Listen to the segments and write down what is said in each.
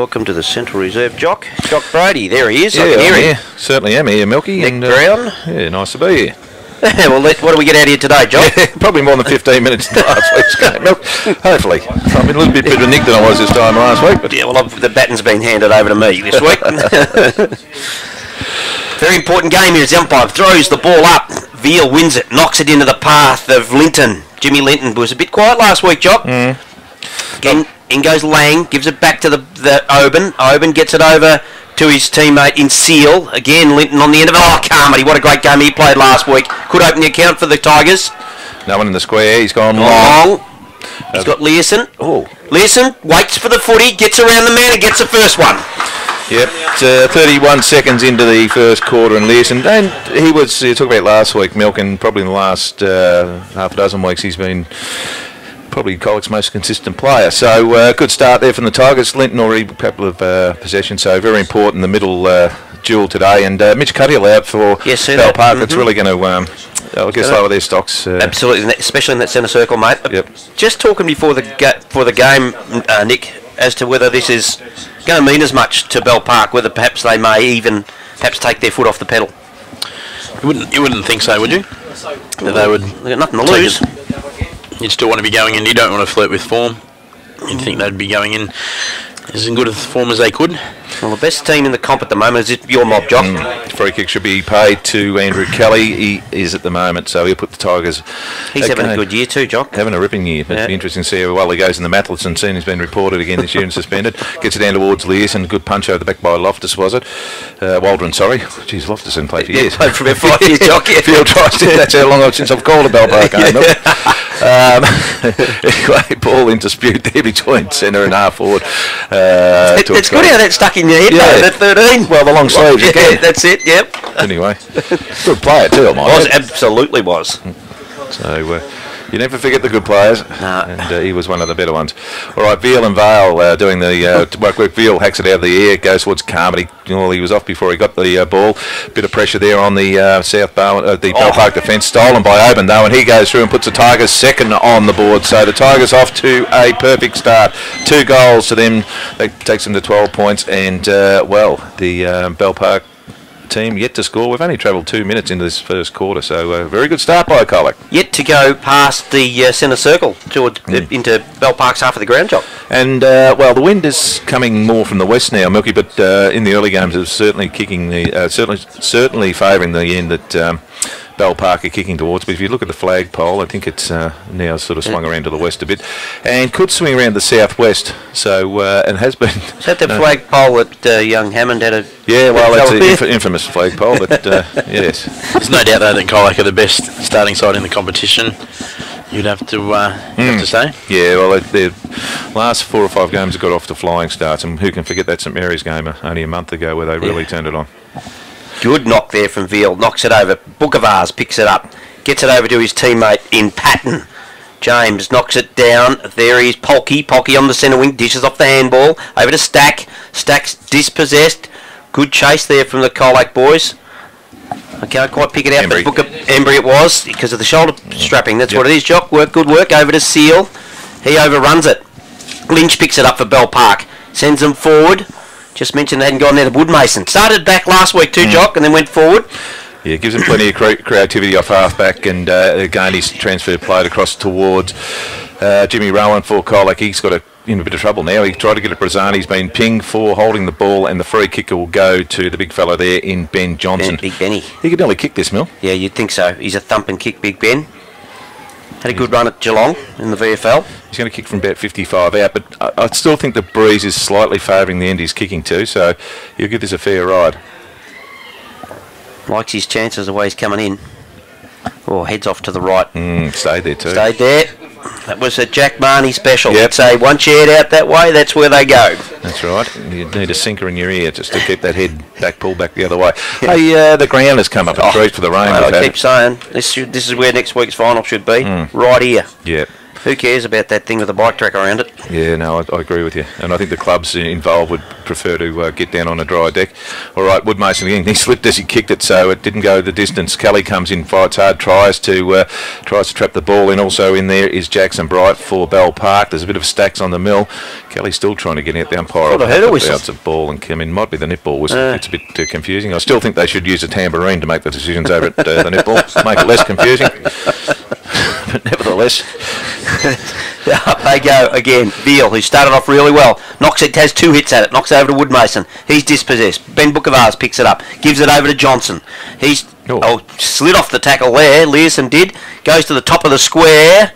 Welcome to the Central Reserve, Jock. Jock Brady, there he is. Yeah, I can hear him. yeah, certainly am here, Milky. Nick and, Brown. Yeah, nice to be here. Well, what do we get out of here today, Jock? Probably more than 15 minutes to last week's game, Milk. Hopefully. I've been a little bit better Nick than I was this time last week. But Yeah, well, the baton's been handed over to me this week. Very important game here as the umpire throws the ball up. Veal wins it, knocks it into the path of Linton. Jimmy Linton was a bit quiet last week, Jock. Again, in goes Lang, gives it back to the Oban. Oban gets it over to his teammate in Seal. Again, Linton on the end of it. Oh, Carmody, what a great game he played last week. Could open the account for the Tigers. no one in the square. He's gone long. He's got Learson. Oh. Learson waits for the footy, gets around the man and gets the first one. Yep, 31 seconds into the first quarter, and Learson, and you talked about last week, Milk, and probably in the last half a dozen weeks he's been probably Colick's most consistent player. So good start there from the Tigers. Linton already a couple of possessions, so very important, the middle duel today. And Mitch Cuddill out for Bell Park. It's really going to, I guess, lower their stocks. Absolutely, especially in that centre circle, mate. Yep. Just talking before the game, Nick, as to whether this is going to mean as much to Bell Park, whether perhaps they may even take their foot off the pedal. You wouldn't think so, would you? That they would. They've got nothing to lose. You'd still want to be going in. You don't want to flirt with form. You'd think they'd be going in as good a form as they could. Well, the best team in the comp at the moment is your mob, Jock. Free kick should be paid to Andrew Kelly. He is at the moment, so he'll put the Tigers. He's having a good year too, Jock. Having a ripping year. It'll be interesting to see how well he goes in the Matheson scene. He's been reported again this year and suspended. Gets it down towards Learson. Good punch over the back by Loftus, was it? Waldron, sorry. Jeez, Loftus hasn't played for years. Played for about 5 years, Jock. Field tries. That's how long since I've called a Bell Park game. Anyway, ball in dispute there between centre and half forward. It's good how that stuck in your head, though, that 13. Well, the long sleeves again. That's it, yep. Anyway, good player too, I might add. Absolutely was. So you never forget the good players, No. and he was one of the better ones. All right, Veal and Vale doing the work. Veal hacks it out of the air, goes towards Carmody. Well, he was off before he got the ball. Bit of pressure there on the Bell Park defence. Stolen by Oban though, and he goes through and puts the Tigers second on the board. So the Tigers off to a perfect start. 2 goals to them. That takes them to 12 points, and the Bell Park team yet to score. We've only travelled 2 minutes into this first quarter, so a very good start by Colic. Yet to go past the centre circle into Bell Park's half of the ground, Jock. And the wind is coming more from the west now, Milky, but in the early games it was certainly kicking the certainly favouring the end that Bell Park are kicking towards. But if you look at the flagpole, I think it's now sort of swung around to the west a bit, and could swing around the southwest. So and has been. Is that the flagpole that young Hammond had a? Yeah, well, that's an infamous flagpole, but yes. There's no doubt though that Colac are the best starting side in the competition. You'd have to say. Yeah, well, their last 4 or 5 games have got off to flying starts, and who can forget that St Mary's game only a month ago where they really turned it on. Good knock there from Veal. Knocks it over. Bookavars picks it up. Gets it over to his teammate in Patton. James knocks it down. There he is, Polky. Polky on the centre wing. Dishes off the handball. Over to Stack. Stack's dispossessed. Good chase there from the Colac boys. I can't quite pick it out, Embry. but Embry it was because of the shoulder strapping. That's what it is, Jock. Good work. Over to Seal. He overruns it. Lynch picks it up for Bell Park. Sends them forward. Just mentioned they hadn't gone there to Woodmason. Started back last week too, Jock, and then went forward. Yeah, gives him plenty of creativity off half-back, and again he's transferred played across towards Jimmy Rowan for Colac. He's got in a bit of trouble now. He tried to get it Brazani. He's been pinged for holding the ball, and the free kicker will go to the big fellow there in Ben Johnson. Big Benny. He could nearly kick this, Mill. Yeah, you'd think so. He's a thump and kick, Big Ben. Had a good run at Geelong in the VFL. He's going to kick from about 55 out, but I still think the breeze is slightly favouring the end he's kicking to, so he'll give this a fair ride. Likes his chances the way he's coming in. Oh, heads off to the right. Stayed there too. Stayed there. That was a Jack Marnie special. Yep. He'd say, once you head out that way, that's where they go. That's right. You need a sinker in your ear just to keep that head back, pulled back the other way. Hey, the ground has come up and for the rain. I keep saying, this is where next week's final should be. Right here. Yeah. Who cares about that thing with the bike track around it? Yeah, no, I agree with you. And I think the clubs involved would prefer to get down on a dry deck. All right, Woodmason again. He slipped as he kicked it, so it didn't go the distance. Kelly comes in, fights hard, tries to trap the ball in. Also in there is Jackson Bright for Bell Park. There's a bit of stacks on the mill. Kelly's still trying to get out the umpire. Got a header whistle. Bounce a ball and come in. Might be the netball whistle. It's a bit confusing. I still think they should use a tambourine to make the decisions over at the netball. Make it less confusing. But nevertheless, up they go again. Veal, who started off really well, knocks it, has 2 hits at it, knocks it over to Woodmason. He's dispossessed. Ben Bookavars picks it up, gives it over to Johnson. He's slid off the tackle there. Learson did. Goes to the top of the square.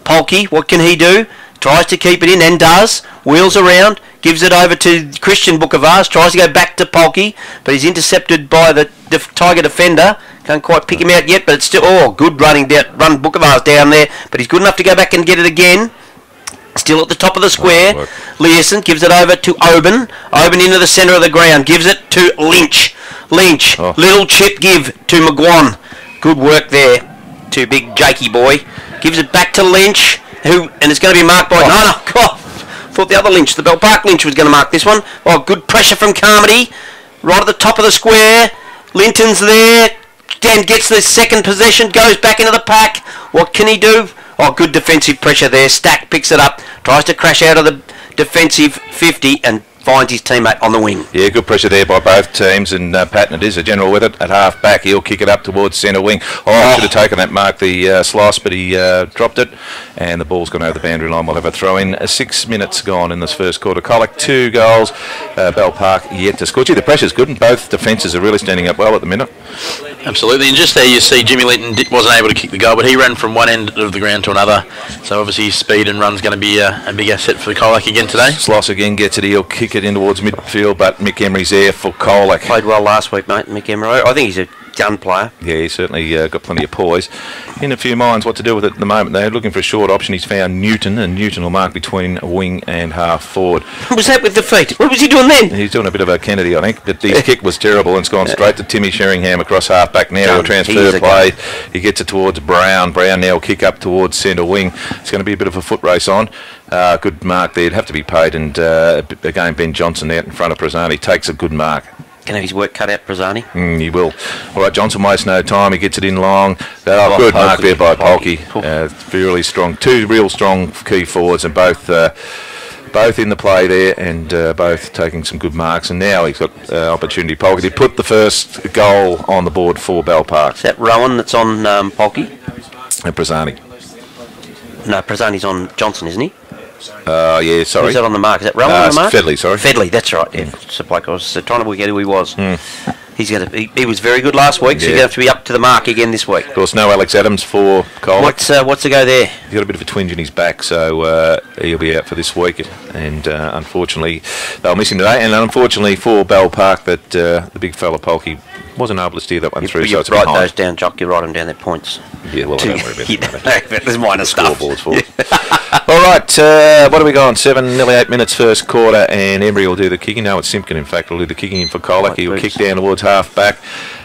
Polkey, what can he do? Tries to keep it in and does. Wheels around, gives it over to Christian Bookavars. Tries to go back to Polkey, but he's intercepted by the Tiger defender. Can't quite pick him out yet, but it's still good run Bookavars down there, but he's good enough to go back and get it again. Still at the top of the square. Learson gives it over to Oban. Oban into the centre of the ground, gives it to Lynch. Little chip give to McGuan. Good work there to big Jakey boy. Gives it back to Lynch, and it's going to be marked by thought the other Lynch, the Bell Park Lynch, was going to mark this one. Good pressure from Carmody, right at the top of the square. Linton's there. Dan gets the second possession, goes back into the pack. What can he do? Good defensive pressure there. Stack picks it up, tries to crash out of the defensive 50 and finds his teammate on the wing. Yeah, good pressure there by both teams, and Patton it is a general with it at half back. He'll kick it up towards centre wing. Should have taken that mark, the slice, but he dropped it, and the ball's gone over the boundary line. We'll have a throw in. 6 minutes gone in this first quarter. Colic 2 goals. Bell Park yet to score. Gee, the pressure's good, and both defences are really standing up well at the minute. Absolutely, and just there you see Jimmy Linton wasn't able to kick the goal, but he ran from one end of the ground to another, so obviously his speed and run's going to be a big asset for Colac again today. Sloss again gets it, he'll kick it in towards midfield, but Mick Emery's there for Colac. Played well last week, mate, Mick Emery. I think he's a gun player. Yeah, he's certainly got plenty of poise. In a few minds what to do with it at the moment. They're looking for a short option. He's found Newton, and Newton will mark between wing and half forward. What was that with the feet? What was he doing then? He's doing a bit of a Kennedy, I think, but his kick was terrible, and it's gone straight to Timmy Sheringham across half back now. A transfer play. He gets it towards Brown. Brown now will kick up towards centre wing. It's going to be a bit of a foot race on. Good mark there. It'd have to be paid, and again Ben Johnson out in front of Prazzani takes a good mark. Can have his work cut out, Prazzani. He will. All right, Johnson wastes no time. He gets it in long. Good mark there by Polkey. Really strong. 2 real strong key forwards, and both in the play there, and both taking some good marks. And now he's got opportunity. Polkey to put the first goal on the board for Bell Park. Is that Rowan that's on Polkey? And Prazzani. No, Prazzani's on Johnson, isn't he? Yeah, sorry. Who's that on the mark? Is that Rowan on the mark? Fedley, sorry. Fedley, that's right. Yeah, it's a bloke I was trying to work out who he was. He's going to. He was very good last week, so he's going to have to be up to the mark again this week. Of course, no Alex Adams for Colac. What's the go there? He's got a bit of a twinge in his back, so he'll be out for this week. And unfortunately, they'll miss him today. And unfortunately for Bell Park, that the big fella Polkey wasn't able to steer that one through. You write those down, Jock. You write them down. Their points. Yeah, well, I don't worry about that. There's minor stuff. Scoreboards for All right, what are we going? nearly 8 minutes first quarter, and Emery will do the kicking. No, it's Simpkin, in fact, will do the kicking for Colac. He'll kick down towards half back.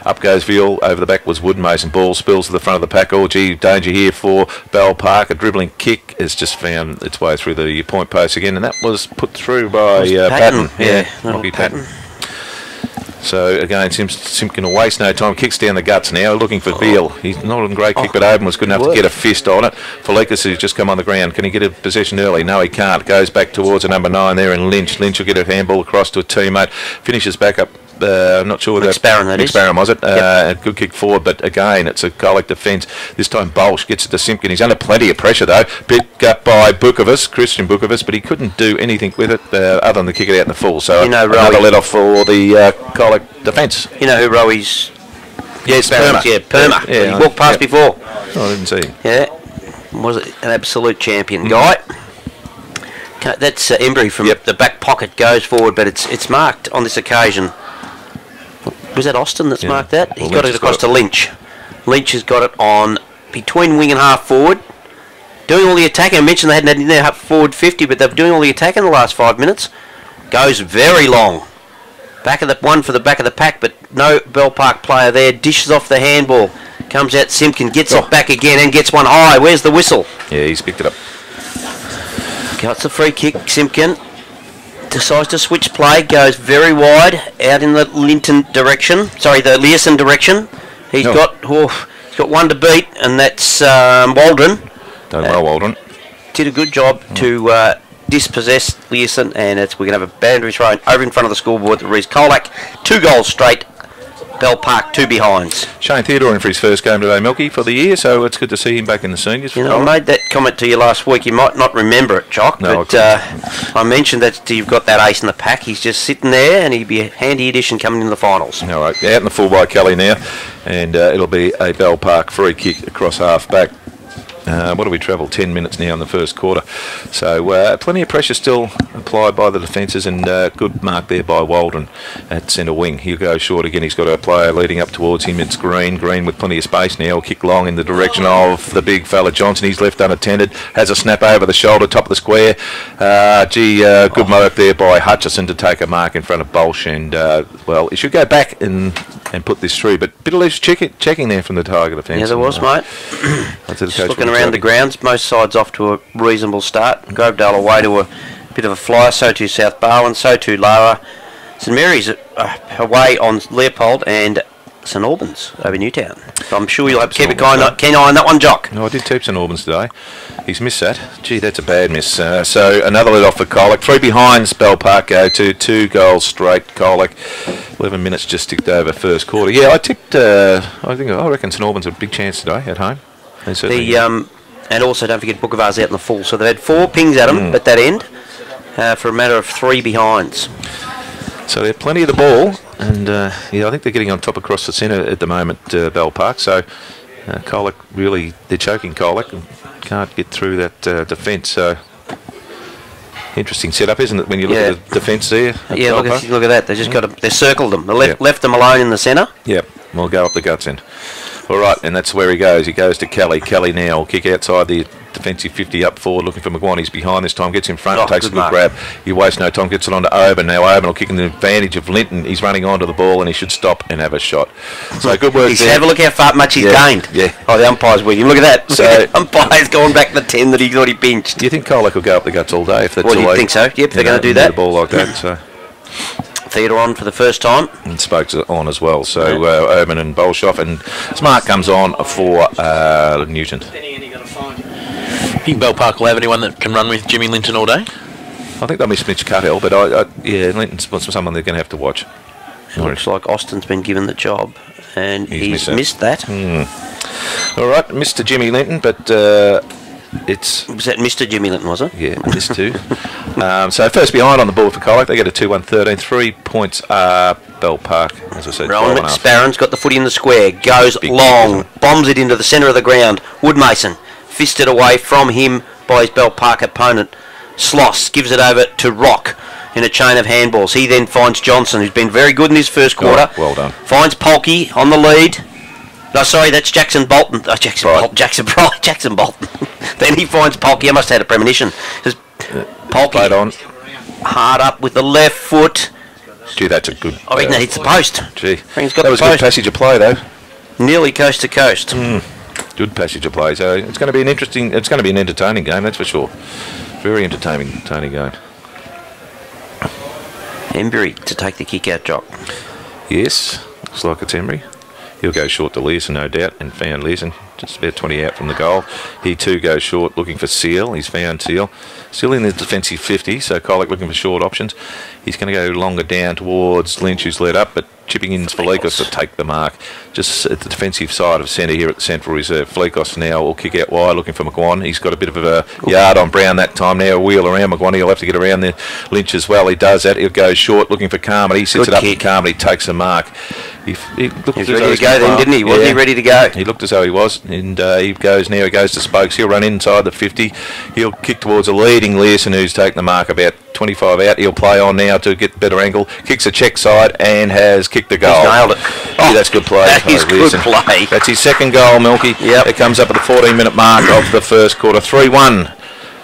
Up goes Veal. Over the back was Woodmason. Ball spills to the front of the pack. Danger here for Bell Park. A dribbling kick has just found its way through the point post again, and that was put through by Patton. Rocky Patton. So again, Simpkin will waste no time. Kicks down the guts now, looking for Veal. He's not a great kick, but Oban was good enough to get a fist on it. Felikas has just come on the ground. Can he get a possession early? No, he can't. Goes back towards a number 9 there, and Lynch. Lynch will get a handball across to a teammate. Finishes back up. I'm not sure Nick Sparrow, that is. Sparrow, was it? A good kick forward, but again, it's a Colac defence. This time Bolsh gets it to Simpkin. He's under plenty of pressure, though. Picked up by Christian Bukovas, but he couldn't do anything with it other than to kick it out in the full. So another let off for the Colac defence. You know who Rowi's... Yes, Perma. Yeah, Perma. Yeah, he walked past before. Oh, I didn't see him. Yeah. Was it an absolute champion guy? That's Embry from the back pocket, goes forward, but it's marked on this occasion. Was that Austin that's marked that? He's got it across to Lynch. Lynch has got it on between wing and half forward. Doing all the attacking. I mentioned they hadn't had in their forward 50, but they're doing all the attacking in the last 5 minutes. Goes very long. Back of the one for the back of the pack, but no Bell Park player there. Dishes off the handball. Comes out Simpkin, gets it back again and gets one high. Where's the whistle? Yeah, he's picked it up. Gets the free kick. Simpkin decides to switch play. Goes very wide out in the Linton direction. Sorry, the Learson direction. He's got one to beat, and that's Waldron. Done well, Waldron. Did a good job to dispossess Learson, and we're going to have a boundary thrown over in front of the scoreboard to Reece Colac. 2 goals straight. Bell Park 2 behinds. Shane Theodore in for his first game today, Milky, for the year, so it's good to see him back in the seniors. You know, I made that comment to you last week. You might not remember it, Jock, but I mentioned that you've got that ace in the pack. He's just sitting there, and he'd be a handy addition coming in the finals. All right, out in the full by Kelly now, and it'll be a Bell Park free kick across half back. What do we travel? 10 minutes now in the first quarter. So plenty of pressure still applied by the defences, and good mark there by Waldron at centre wing. He'll go short again. He's got a player leading up towards him. It's Green. Green with plenty of space now. He'll kick long in the direction of the big fella Johnson. He's left unattended. Has a snap over the shoulder, top of the square. Good work there by Hutchison to take a mark in front of Bolsh. And, well, he should go back and put this through. But a bit of loose checking there from the Tiger defence. Yeah, there was, mate. Just looking around the grounds, most sides off to a reasonable start. Grovedale away to a bit of a flyer, so too South Barwon, so too Lara. St Mary's away on Leopold, and St Albans over Newtown. So I'm sure you'll have to keep a keen eye on that one, Jock. No, I did keep St Albans today. He's missed that. Gee, that's a bad miss. So another let off for Colac. 3 behinds, Bell Park go to 2 goals straight. Colac, 11 minutes just ticked over first quarter. Yeah, I tipped. I reckon St Albans have a big chance today at home. And also don't forget Bookavars out in the full. So they've had 4 pings at them at that end for a matter of 3 behinds. So they're plenty of the ball, and I think they're getting on top across the centre at the moment, Bell Park. So Colac really, they're choking Colac and can't get through that defence. So interesting setup, isn't it, when you look at the defence there? Yeah, look at that. They just they circled them. They left them alone in the centre. Yep, we'll go up the guts end. All right, and that's where he goes. He goes to Kelly. Kelly now will kick outside the defensive 50 up forward, looking for McGuan. He's behind this time, gets in front, takes a good grab. He wastes no time, gets it on to Oban. Now Oban will kick in the advantage of Linton. He's running onto the ball, and he should stop and have a shot. So good work there. Have a look how much he's gained. Yeah. Oh, the umpire's with him. Look at that. So the umpire's gone back to 10 that he thought he benched. Do you think Colac will go up the guts all day if that's you think so? Yep, they're going to do that. The ball like that, so... Theodore on for the first time. And Spokes on as well. So Oban and Bolshoff, and Smart comes on for Newton. Think Bell Park will have anyone that can run with Jimmy Linton all day? I think they'll miss Mitch Cuthell, but Linton's someone they're going to have to watch. Looks like Austin's been given the job, and he's missed that. All right, Mr. Jimmy Linton, but was that Mr. Jimmy Linton, was it? Yeah, this too. So first behind on the board for Colac, they get a 2-1-13. 3 points Bell Park, as I said. Rowan McSparron's got the footy in the square, goes long, bombs it into the centre of the ground. Woodmason fisted away from him by his Bell Park opponent. Sloss gives it over to Rock in a chain of handballs. He then finds Johnson, who's been very good in his first quarter. Well done. Finds Polkey on the lead. No, sorry, that's Jackson Bolton. Oh, Jackson Bolton. Then he finds Polkey. I must have had a premonition. Polkey on. Hard up with the left foot. Gee, that's a good... I reckon that hits the post. Gee, that was a good passage of play, though. Nearly coast to coast. Good passage of play. So it's going to be an interesting... It's going to be an entertaining game, that's for sure. Very entertaining game. Embury to take the kick out, Jock. Yes, looks like it's Embury. He'll go short to Leeson, no doubt, and found Leeson. Just about 20 out from the goal. He too goes short, looking for Seal. He's found Seal. Still in the defensive 50, so Colac looking for short options. He's going to go longer down towards Lynch, who's led up, but chipping in Felikos to take the mark. Just at the defensive side of centre here at the Central Reserve. Felikos now will kick out wide, looking for McGuan. He's got a bit of a yard on Brown that time now. Wheel around McGuan. He'll have to get around the Lynch as well. He does that. He'll go short, looking for Carmody. He sits it up and Carmody takes a mark. He looked as ready to go then, didn't he? Wasn't he ready to go? He looked as though he was, and he goes to Spokes. He'll run inside the 50. He'll kick towards a leading Learson, who's taken the mark about 25 out. He'll play on now to get better angle. Kicks a check side and has kicked the goal. He's nailed it. Oh, that's good play. That is good play. That's his second goal, Milky. Yep. It comes up at the 14-minute mark of the first quarter. 3-1.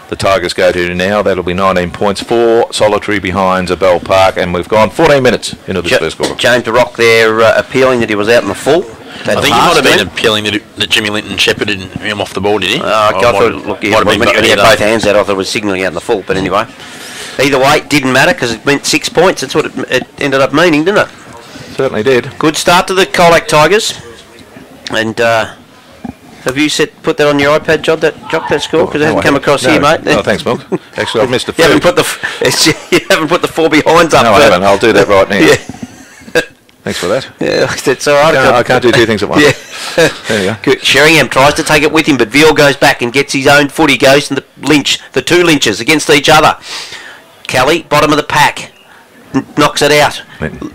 The Tigers go to now. That'll be 19 points. 4 solitary behinds at Bell Park, and we've gone 14 minutes into this first quarter. James DeRock there appealing that he was out in the full. I think he might have been appealing that Jimmy Linton shepherded him off the ball, did he? I thought, look, when he had both hands out, I thought it was signalling out in the full, but anyway. Either way, it didn't matter because it meant 6 points. That's what it ended up meaning, didn't it? Certainly did. Good start to the Colac Tigers. And have you put that on your iPad, Jock, that score? Because it hasn't come across here, mate. No, thanks, Milk. Actually, I've missed a few. You haven't put the four behinds up. No, I haven't. I'll do that right now. Yeah. Thanks for that. Yeah, that's all right. No, I can't do two things at once. Yeah. There you go. Sheringham tries to take it with him, but Veal goes back and gets his own foot. He goes to the two lynches against each other. Kelly, bottom of the pack, knocks it out.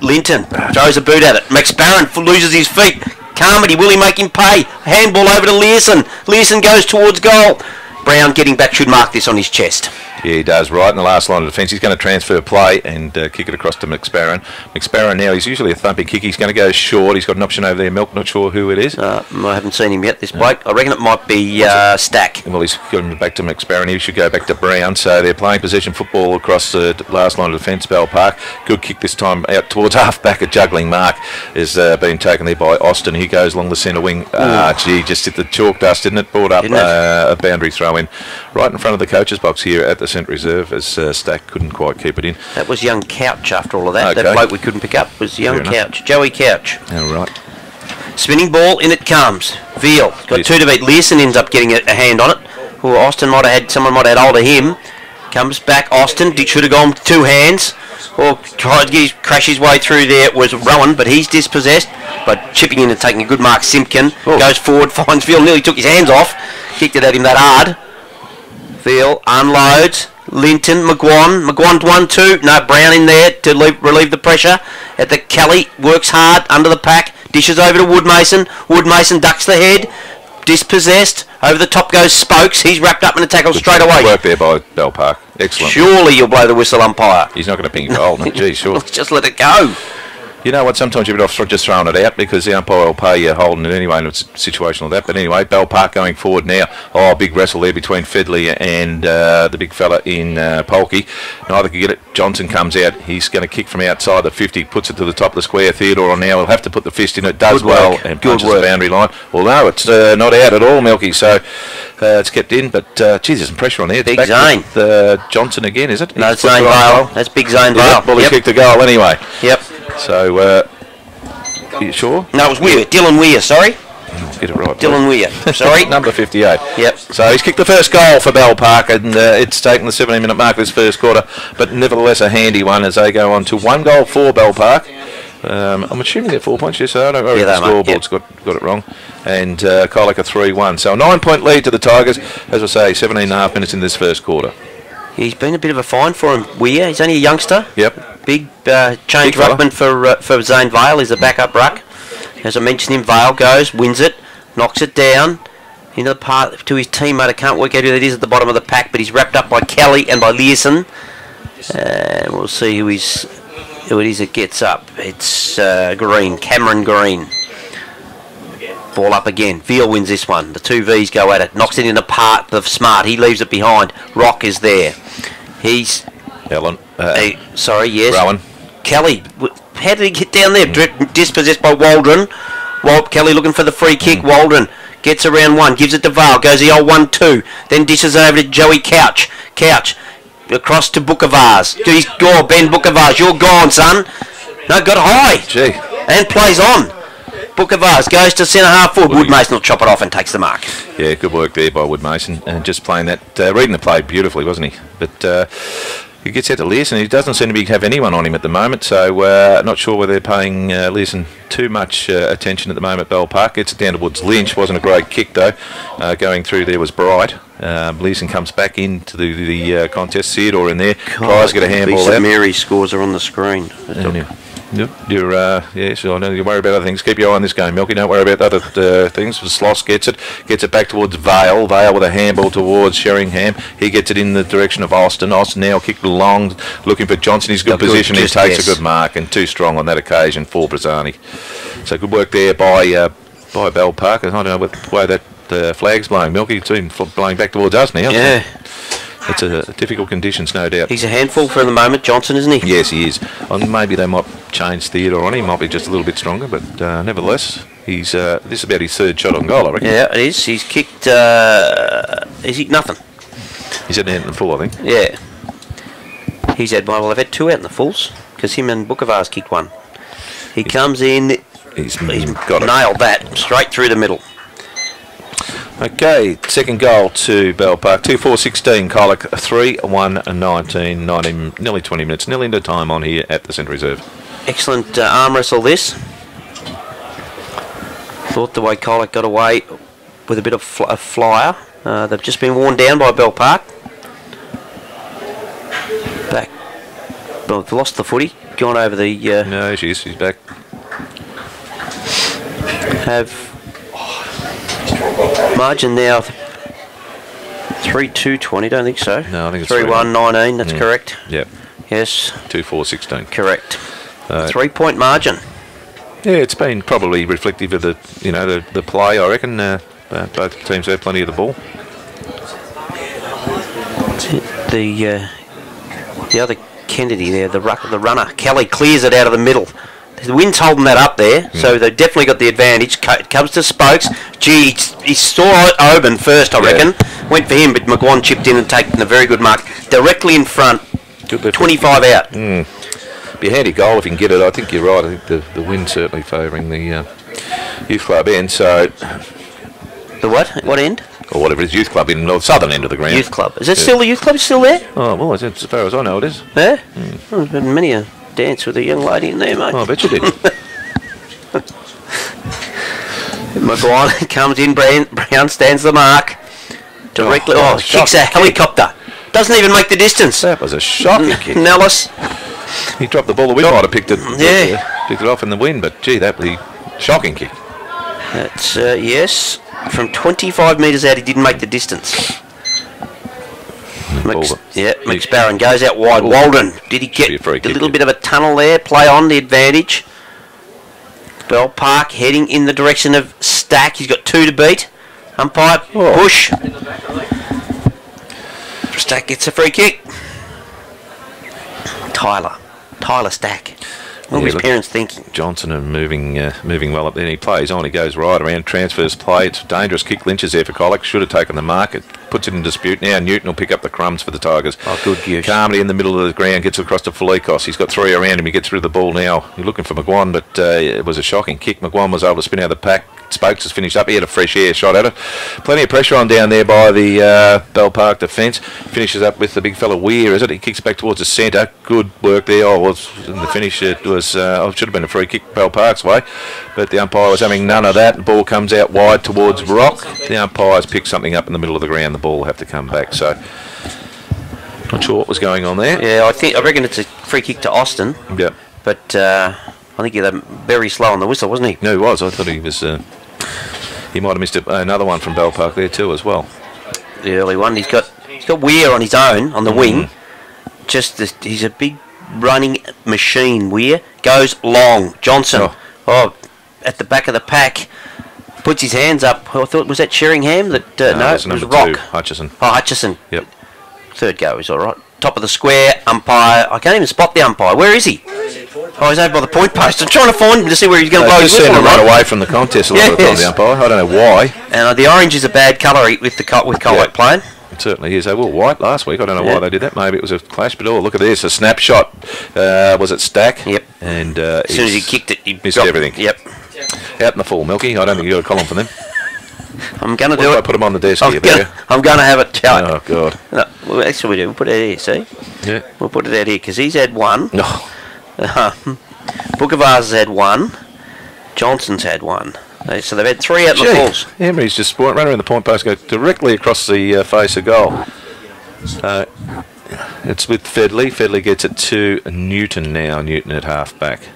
Linton throws a boot at it. McSparron loses his feet. Carmody, will he make him pay? Handball over to Learson. Learson goes towards goal. Brown getting back should mark this on his chest. Yeah, he does, right in the last line of defence. He's going to transfer play and kick it across to McSparron. McSparron now, he's usually a thumping kick. He's going to go short. He's got an option over there, Milk. Not sure who it is. I haven't seen him yet, this bloke. I reckon it might be Stack. Well, he's going back to McSparron. He should go back to Brown. So they're playing possession football across the last line of defence, Bell Park. Good kick this time out towards half-back. A juggling mark is being taken there by Austin. He goes along the centre wing. Gee, just hit the chalk dust, didn't it? Brought up a boundary throw-in right in front of the coach's box here at the centre reserve as Stack couldn't quite keep it in. That was young Couch after all of that. Okay. That bloke we couldn't pick up was young Couch. Joey Couch. Oh, right. Spinning ball, in it comes. Veal. Got two to beat. Learson ends up getting a hand on it. Well, Austin someone might have had hold of him. Comes back, Austin. Should have gone with two hands. Or tried to crash his way through there. It was Rowan, but he's dispossessed. But chipping in and taking a good mark, Simpkin goes forward, finds Veal, nearly took his hands off. Kicked it at him that hard. Veal unloads. Linton, McGuan 1-2. No, Brown in there to relieve the pressure. At the Kelly, works hard under the pack. Dishes over to Woodmason. Woodmason ducks the head. Dispossessed. Over the top goes Spokes. He's wrapped up in a tackle straight away. Work there by Bell Park. Excellent. Surely you'll blow the whistle, umpire. He's not going to ping goal. Gee, sure. Just let it go. You know what, sometimes you're a bit off just throwing it out because the umpire will pay you holding it anyway, and it's situational that. But anyway, Bell Park going forward now. Oh, big wrestle there between Fedley and the big fella in Polkey. Neither can get it. Johnson comes out. He's going to kick from outside the 50, puts it to the top of the square. Theodore on now will have to put the fist in. It does well and punches the boundary line. Although it's not out at all, Milky, so it's kept in. But, geez, there's some pressure on there. Big Zane. Johnson again, is it? No, it's Zane Vale. That's Big Zane Vale. Well, he kicked the goal anyway. Yep. So, are you sure? No, it was Weir. Dylan Weir, sorry. Get it right. Dylan Weir. Sorry. Number 58. Yep. So he's kicked the first goal for Bell Park, and it's taken the 17-minute mark of this first quarter, but nevertheless a handy one as they go on to 1 goal for Bell Park. I'm assuming they're 4 points, yes, so I don't know if the scoreboard's got it wrong. And Colac a 3-1. So a 9-point lead to the Tigers, as I say, 17.5 minutes in this first quarter. He's been a bit of a find for him, Weir. He's only a youngster. Yep. Big change Big ruckman for Zane Vale. He's a backup ruck. As I mentioned him, Vale goes, wins it, knocks it down into the part to his teammate. I can't work out who that is at the bottom of the pack, but he's wrapped up by Kelly and by Learson. And we'll see who it is that gets up. It's Green, Cameron Green. Ball up again. Veal wins this one. The two V's go at it. Knocks it in the part of Smart. He leaves it behind. Rock is there. He's... Ellen. Sorry, yes. Rowan. Kelly. How did he get down there? Dispossessed by Waldron. Kelly looking for the free kick. Waldron gets around one. Gives it to Vale. Goes the old 1-2. Then dishes it over to Joey Couch. Couch. Across to Bookavars. He's gone. Ben Bookavars. You're gone, son. No, got high. Gee. And plays on. Bookavars goes to centre half forward. Woodmason will chop it off and takes the mark. Yeah, good work there by Woodmason. And just playing that, reading the play beautifully, wasn't he? But he gets out to Learson. He doesn't seem to have anyone on him at the moment, so not sure whether they're paying Learson too much attention at the moment. Bell Park gets it down towards Lynch. Wasn't a great kick though. Going through there was Bright. Learson comes back into the contest. Theodore in there. Tries to get a handball out. Mary scores are on the screen. Yep. You're sure. I know you worry about other things. Keep your eye on this game, Milky. Don't worry about other things. Sloss gets it back towards Vale. Vale with a handball towards Sheringham. He gets it in the direction of Austin. Austin now kicked long, looking for Johnson. He's good position. He takes a good mark and too strong on that occasion for Brazani. So good work there by Bell Park. I don't know what way that flag's blowing, Milky. It's been blowing back towards us now. Yeah. It's a difficult conditions, no doubt. He's a handful for the moment, Johnson, isn't he? Yes, he is. Maybe they might change Theodore on him. Might be just a little bit stronger, but nevertheless, He's this is about his third shot on goal, I reckon. Yeah, it is. He's kicked. He's kicked nothing. He's had an out in the full, I think. Yeah. He's had one. Well, they've had 2 out in the fulls because him and Bukavar's kicked 1. He comes in. He's got nailed that straight through the middle. Okay, second goal to Bell Park. 2-4-16. Colac 3-1-19. Nearly 20 minutes. Nearly into time on here at the Centre Reserve. Excellent arm wrestle this. Thought the way Colac got away with a bit of a flyer. They've just been worn down by Bell Park. Back. Well, they've lost the footy. Gone over the... No, she's back. Have margin now 3-2-20. Don't think so. No, I think it's 3-1-19. That's correct. Yep. Yes. 2-4-16. Correct. 3-point margin. Yeah, it's been probably reflective of the the play. I reckon both teams have plenty of the ball. The other Kennedy there, the runner Kelly clears it out of the middle. The wind's holding that up there, so they've definitely got the advantage. It comes to Spokes. Gee, he saw Oban first, I reckon. Went for him, but McGuan chipped in and taken a very good mark. Directly in front, 25 out. Be a handy goal if you can get it. I think you're right. I think the wind certainly favouring the youth club end. So the what? What end? Or whatever it is, youth club in the southern end of the ground. Youth club. Is it still the youth club? Still there? Oh well, as far as I know, it is. Yeah. Well, there's been many a dance with a young lady in there, mate. Oh, I bet you did. McGuan comes in. Brown stands the mark. Directly. Kicks a helicopter. Doesn't even make the distance. That was a shocking kick. Nellis. He dropped the ball. The wind might have picked it. Yeah. Picked it off in the wind, but gee, that was a shocking kick. That's yes. From 25 metres out, he didn't make the distance. McSparron goes out wide. Walden, did he get a little bit of a tunnel there? Play on the advantage. Bell Park heading in the direction of Stack. He's got 2 to beat. Umpire, push. Stack gets a free kick. Tyler Stack. What were his parents thinking? Johnson and moving well up there. And he plays on. He goes right around. Transfers play. It's a dangerous kick. Lynch's there for Colac. Should have taken the mark. It puts it in dispute. Now Newton will pick up the crumbs for the Tigers. Oh, good use. Carmody in the middle of the ground gets across to Felikos. He's got 3 around him. He gets rid of the ball now. He's looking for McGuan, but it was a shocking kick. McGuan was able to spin out of the pack. Spokes has finished up. He had a fresh air shot at it. Plenty of pressure on down there by the Bell Park defence. Finishes up with the big fella Weir, is it? He kicks back towards the centre. Good work there. In the finish it was should have been a free kick Bell Park's way, but the umpire was having none of that. The ball comes out wide towards Rock. The umpires pick something up in the middle of the ground. The ball will have to come back. So not sure what was going on there. Yeah, I reckon it's a free kick to Austin. Yep. But I think he was very slow on the whistle, wasn't he? No, he was. I thought he was. He might have missed another one from Bell Park there too as well. The early one. He's got Weir on his own on the wing. He's a big running machine. Weir goes long. Johnson. At the back of the pack. Puts his hands up. I thought, was that Sheringham? No, it was Rock. Hutchison. Oh, Hutchison. Yep. Third go is all right. Top of the square, umpire. I can't even spot the umpire. Where is he? Oh, he's over by the point post. I'm trying to find him to see where he's going to blow his whistle. Just run away from the contest a little bit on the umpire. I don't know why. And the orange is a bad colour with Colac playing. It certainly is. They were white last week. I don't know why they did that. Maybe it was a clash. But look at this. A snapshot. Was it Stack? Yep. And as soon as he kicked it, he missed everything. Yep. Out in the full, Milky. I don't think you got a column for them. I'm going to do it. I put them on the desk here. I'm going to have it. Oh, God. No, well, that's what we do. We'll put it out here, see? Yeah. We'll put it out here because he's had 1. No. Bukavar's had 1. Johnson's had 1. So they've had 3 out in the falls. Emery's just run around the point post, go directly across the face of goal. It's with Fedley. Fedley gets it to Newton now. Newton at half back.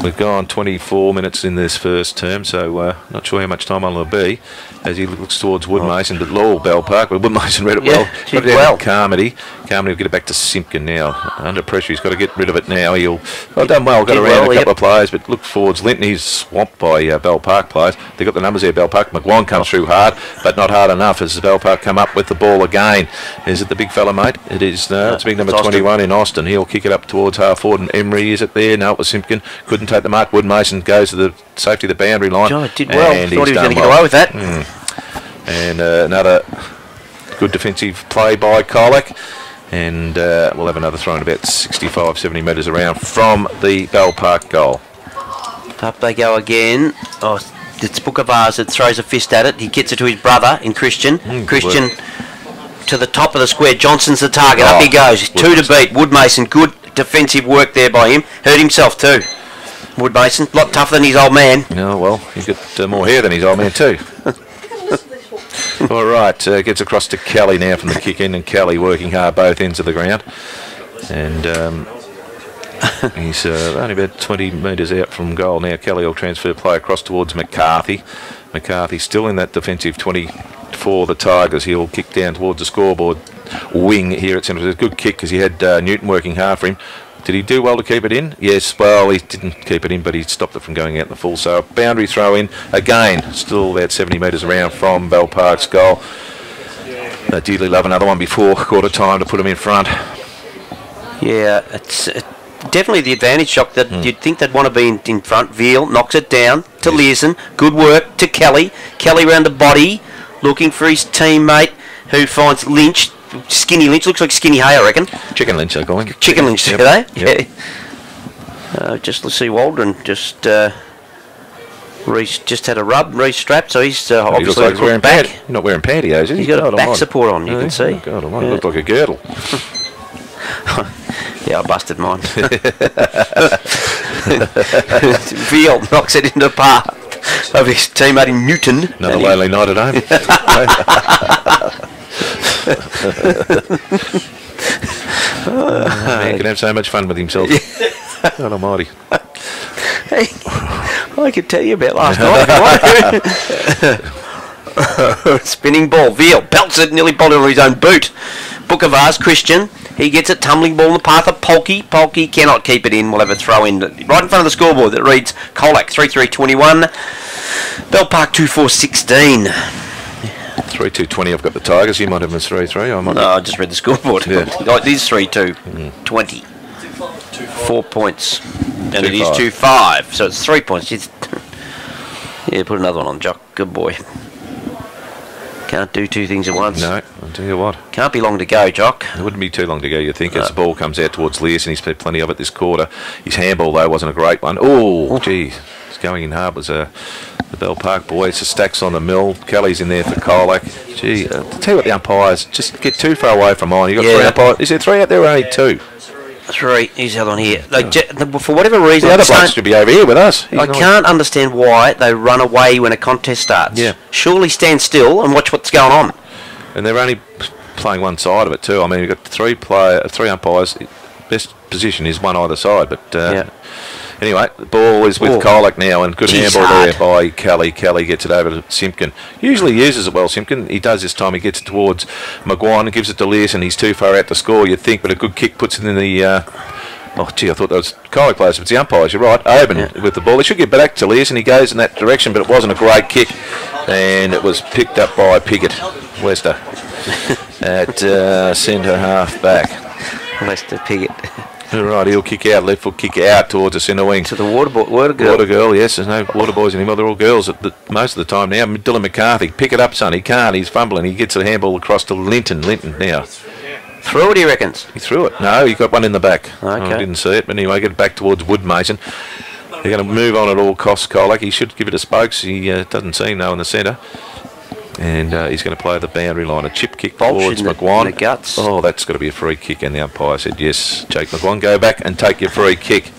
We've gone 24 minutes in this first term, so not sure how much time it'll be as he looks towards Woodmason to Law Bell Park. But Woodmason read it well. Did well. Carmody will get it back to Simpkin now. Under pressure, he's got to get rid of it now. Done well, got around a couple of players, but look forwards. Linton, he's swamped by Bell Park players. They've got the numbers there, Bell Park. McGuan comes through hard, but not hard enough as Bell Park come up with the ball again. Is it the big fella, mate? It is. No, it's big number 21 in Austin. He'll kick it up towards half forward, and Emery, is it there? No, it was Simpkin. Couldn't take the mark. Wood Mason goes to the safety of the boundary line. Oh, did well. And Thought he was he's going to done get away with that. And another good defensive play by Colac. And we'll have another throw in about 65, 70 metres around from the Bell Park goal. Up they go again. Oh, it's Bookavars that throws a fist at it. He gets it to his brother in Christian. Christian to the top of the square. Johnson's the target. Up he goes. 2 to beat. Wood Mason. Good defensive work there by him. Hurt himself too. Wood Mason. A lot tougher than his old man. No, well, he's got more hair than his old man too. All right, gets across to Kelly now from the kick in, and Kelly working hard both ends of the ground. And he's only about 20 metres out from goal now. Kelly will transfer play across towards McCarthy. McCarthy still in that defensive 20 for the Tigers. He'll kick down towards the scoreboard wing here at centre. It was a good kick because he had Newton working hard for him. Did he do well to keep it in? Yes, well, he didn't keep it in, but he stopped it from going out in the full. So a boundary throw in again, still about 70 metres around from Bell Park's goal. Dearly love another one before quarter time to put him in front. Yeah, it's definitely the advantage, Jock, that you'd think they'd want to be in front. Veal knocks it down to Learson. Good work to Kelly. Kelly round the body, looking for his teammate, who finds Lynch. Skinny Lynch, looks like Skinny Hay, I reckon. Chicken Lynch, they're calling. Chicken Lynch, yep. They? Yep. Yeah. Just let's see, Waldron just just had a rub, re-strapped, so he's obviously like wearing back. He's not wearing pantyhose, is he? He's got a back support on, you can see. Oh, God, it looks like a girdle. Yeah, I busted mine. Veal knocks it into the path of his teammate in Newton. Another lonely night at home. Man can have so much fun with himself. God almighty. Hey, I could tell you about last night. Spinning ball. Veal belts it, nearly bowled it on his own boot. Bookavars, Christian. He gets it, tumbling ball in the path of Polkey. Polkey cannot keep it in. We'll have a throw in right in front of the scoreboard that reads Colac 3-3-21. Bell Park 2-4-16. 3-2-20, I've got the Tigers. You might have them as 3-3. No, I just read the scoreboard. Yeah. It is 3-2-20. 4 points. And it is 2-5. So it's 3 points. Yeah, put another one on, Jock. Good boy. Can't do two things at once. No, I'll tell you what. Can't be long to go, Jock. It wouldn't be too long to go, you think, as the ball comes out towards Learson. He's played plenty of it this quarter. His handball, though, wasn't a great one. Oh, gee. It's going in hard. Was the Bell Park boy. It's a stacks on the mill. Kelly's in there for Colac. Gee, I'll tell you what, the umpires just get too far away from mine. You got 3 umpires. Is there 3 out there or only 2? 3. Here's the other one here. For whatever reason, the other blokes should be over here with us. I can't understand why they run away when a contest starts. Yeah. Surely stand still and watch what's going on. And they're only playing one side of it too. I mean, you've got 3 umpires. Best position is one either side, but. Anyway, the ball is with Colac now, and good handball there by Kelly. Kelly gets it over to Simpkin. Usually uses it well, Simpkin. He does this time. He gets it towards Maguire and gives it to Learson. He's too far out to score, you'd think, but a good kick puts it in the... oh, gee, I thought that was Colac players, but it's the umpires. You're right. Oban with the ball. He should get back to Learson. He goes in that direction, but it wasn't a great kick, and it was picked up by Piggott, Wester, at centre half back. Wester Piggott. Right, he'll kick out, left foot kick out towards the centre wing. To the water girl. Water girl, yes. There's no water boys anymore. They're all girls most of the time now. Dylan McCarthy, pick it up, son. He can't. He's fumbling. He gets the handball across to Linton. Linton now. Threw it, he reckons? He threw it. No, he got one in the back. Okay. I didn't see it. But anyway, get it back towards Wood Mason. They're going to move on at all costs, Colac. He should give it a spokes. He doesn't seem, though, in the centre. And he's going to play the boundary line. A chip kick towards McGuan. The guts. Oh, that's got to be a free kick. And the umpire said, yes, Jake McGuan, go back and take your free kick.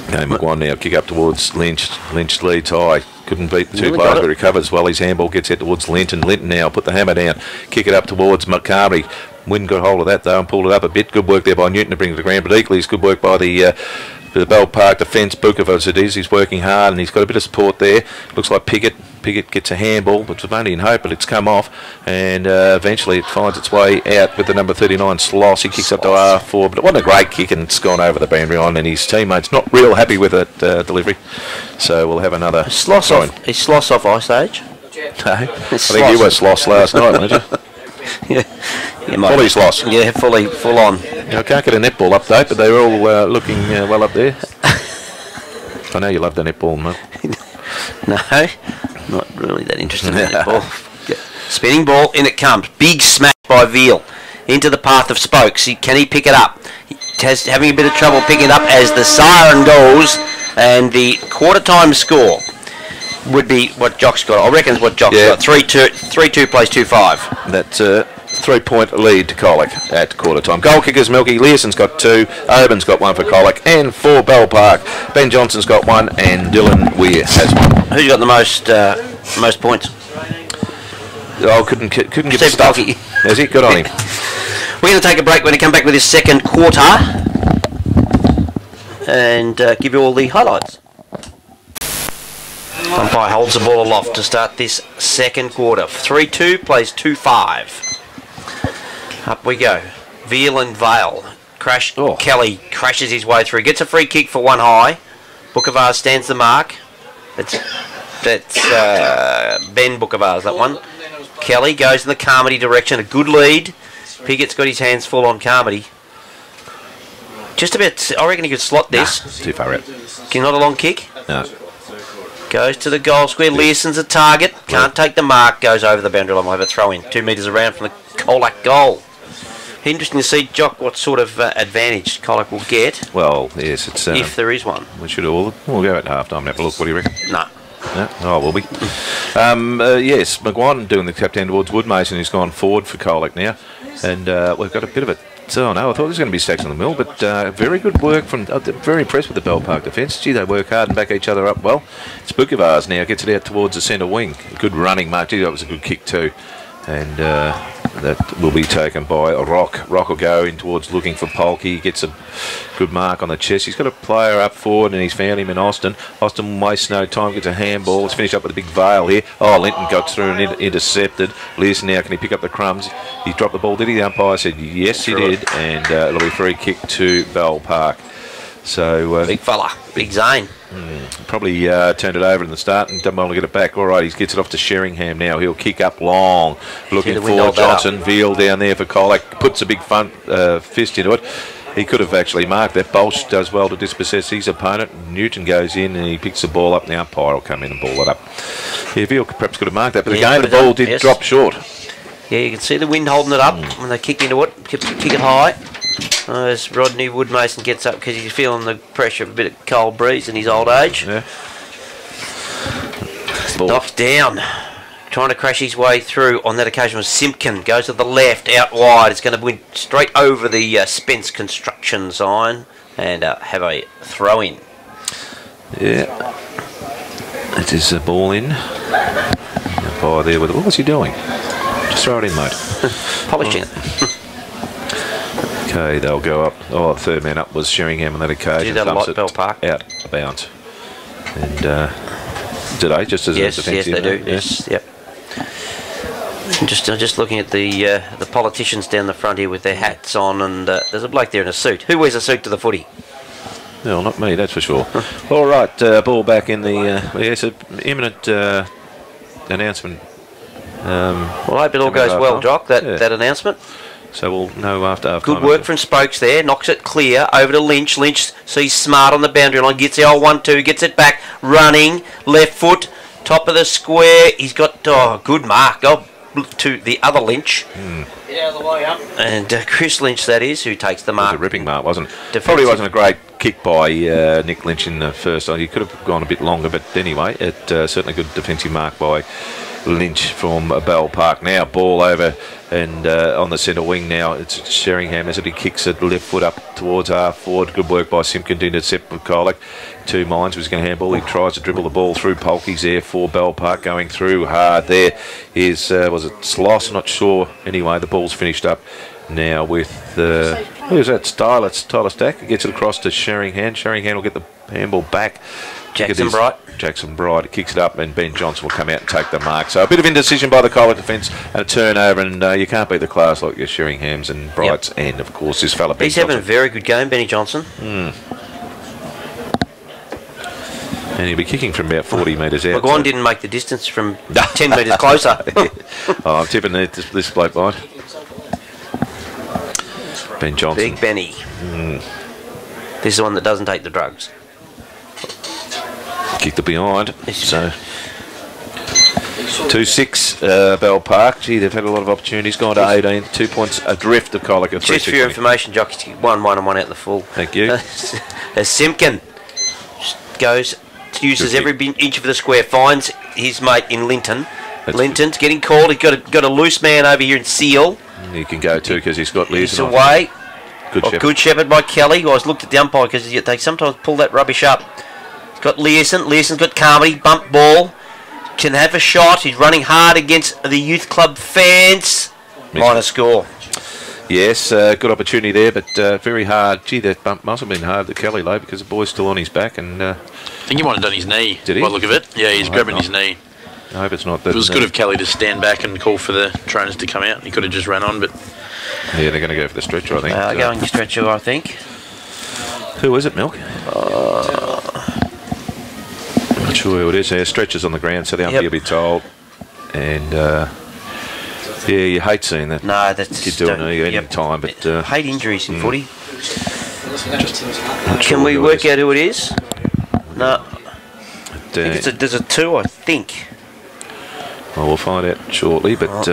Okay, McGuan now kick up towards Lynch. Lynch leads high. Couldn't beat the 2 players, but recovers well. His handball gets out towards Linton. Linton now put the hammer down. Kick it up towards McCarthy. Wynn got hold of that, though, and pulled it up a bit. Good work there by Newton to bring it to the ground, but equally it's good work by the Bell Park defence. Bukovic it is. He's working hard, and he's got a bit of support there. Looks like Piggott gets a handball, which was only in hope, but it's come off, and eventually it finds its way out with the number 39 Sloss. He kicks up to R4, but it wasn't a great kick, and it's gone over the boundary line, and his teammates not real happy with it delivery. So we'll have another. Is Sloss off Ice Age? No. I think you were Sloss last night, weren't you? Yeah, Fully's loss. Yeah, full on. I can't get a netball update, but they're all looking well up there. I know you love the netball, mate. No, not really that interested in the netball. Yeah. Spinning ball, in it comes. Big smash by Veal into the path of Spokes. Can he pick it up? He's having a bit of trouble picking it up as the siren goes, and the quarter time score would be what Jock's got. I reckon it's what Jock's got. 3-2 plays 2-5. That's a 3-point lead to Colac at quarter time. Goal kickers Milky Learson's got 2, Oban's got 1 for Colac, and for Bell Park, Ben Johnson's got 1, and Dylan Weir has 1. Who's got the most points? Oh, couldn't get the Steve stuff. Bulky. Is he? Good on him. We're going to take a break when we come back with this second quarter and give you all the highlights. Umpire holds the ball aloft to start this second quarter. 3-2 plays 2-5. Up we go. Veal and Vale. Kelly crashes his way through. Gets a free kick for one high. Bookavar stands the mark. That's Ben Bookavar's that one. Kelly goes in the Carmody direction. A good lead. Pigot's got his hands full on Carmody. Just a bit. I reckon he could slot this. Nah, too far out. Not a long kick. No. Goes to the goal square. Learson's a target. Can't take the mark. Goes over the boundary line. We'll have a throw in. 2 metres around from the Colac goal. Interesting to see, Jock, what sort of advantage Colac will get. Well, yes, it's if there is one. We should all. We'll go at half time and have a look. What do you reckon? No. No? Oh, will we? Yes, McGuire doing the tap down towards Woodmason, who's gone forward for Colac now. And we've got a bit of a... Oh, no, I thought there was going to be stacks on the mill, but very good work from... very impressed with the Bell Park defence. Gee, they work hard and back each other up well. Spookovars now gets it out towards the centre wing. Good running, Mark. Gee, that was a good kick too. And that will be taken by a Rock. Rock will go in towards looking for Polkey. Gets a good mark on the chest. He's got a player up forward and he's found him in Austin. Austin wastes no time, gets a handball. Let's finish up with a big Vale here. Oh, Linton got through and intercepted. Learson now, can he pick up the crumbs? He dropped the ball, did he? The umpire said yes, he did. And it'll be a free kick to Bell Park. So big fella, big Zane. Probably turned it over in the start and done well to get it back. All right, he gets it off to Sheringham now. He'll kick up long, looking for Johnson. Veal down there for Colac. Puts a big front fist into it. He could have actually marked that. Bolsh does well to dispossess his opponent. Newton goes in and he picks the ball up. The umpire will come in and ball it up. Yeah, Veal perhaps could have marked that, but again the ball did drop short. Yeah, you can see the wind holding it up when they kick into it. Kick it high. As Rodney Woodmason gets up because he's feeling the pressure of a bit of cold breeze in his old age. Yeah. Knocked down. Trying to crash his way through on that occasion was Simpkin. Goes to the left, out wide. It's going to win straight over the Spence construction sign and have a throw in. Yeah. That is a ball in. Umpire there with it. What's he doing? Just throw it in, mate. Polishing it. Okay, they'll go up. Oh, the third man up was Sheringham on that occasion. Did that a lot, Bell Park. Out of bounds. And did they? Just as a defensive? Yes, they do. Yes, yep. Just looking at the politicians down the front here with their hats on, and there's a bloke there in a suit. Who wears a suit to the footy? No, not me, that's for sure. All right, ball back in the... yes, an imminent announcement. Well, I hope it all goes well, Jock, that announcement. So we'll know after Good work from Spokes there. Knocks it clear over to Lynch. Lynch sees Smart on the boundary line. Gets the old 1-2. Gets it back. Running. Left foot. Top of the square. He's got good mark. To the other Lynch. Yeah, the way up. And Chris Lynch, that is, who takes the mark. It was a ripping mark, wasn't it? Defensive. Probably wasn't a great kick by Nick Lynch in the first. He could have gone a bit longer, but anyway, it certainly good defensive mark by Lynch from Bell Park. Now ball over and on the centre wing now it's Sheringham as he kicks it left foot up towards half forward. Good work by Simpkin to intercept with Colac. 2 minds was going to handball. He tries to dribble the ball through. Polkey's there for Bell Park going through hard. There is was it Sloss? Not sure. Anyway, the ball's finished up now with who's that? Tyler Stack. He gets it across to Sheringham. Sheringham will get the handball back. Jackson Bright kicks it up and Ben Johnson will come out and take the mark. So a bit of indecision by the Colac defence and a turnover, and you can't beat the class like your Sheringham's and Brights and of course this fella Ben He's having a very good game, Benny Johnson. And he'll be kicking from about 40 metres out. McGuire didn't make the distance from 10 metres closer. I'm tipping this bloke, mate. Ben Johnson. Big Benny. This is the one that doesn't take the drugs. Kicked it behind. So 2-6 Bell Park. Gee, they've had a lot of opportunities. Gone to 18. 2 points adrift of Colac. Just for your information, jockeys, 1-1 and 1 out the full. Thank you. As Simpkin goes, uses every inch of the square, finds his mate in Linton. Linton's getting called. He's got a loose man over here in Seal. He can go too because he's got Learson. He's away. Good Shepherd by Kelly. I was looked at the umpire because they sometimes pull that rubbish up. He's got Learson. Learson's got Carmody. Bump ball. Can have a shot. He's running hard against the youth club fans. Minor score. Yes, good opportunity there, but very hard. Gee, that bump must have been hard to Kelly though because the boy's still on his back. And I think he might have done his knee. Did he? By the look of it. Yeah, he's grabbing his knee. I hope it's not that. It was good of Kelly to stand back and call for the trainers to come out. He could have just ran on, but yeah, they're going to go for the stretcher, I think. Going stretcher, I think. Who is it, Milk? Not sure who it is. Stretcher's on the ground, so the umpire will be told. And yeah, you hate seeing that. No, that's kid doing it any time, but hate injuries in footy. Can we work out who it is? No. I think there's a 2, I think. Well, we'll find out shortly, but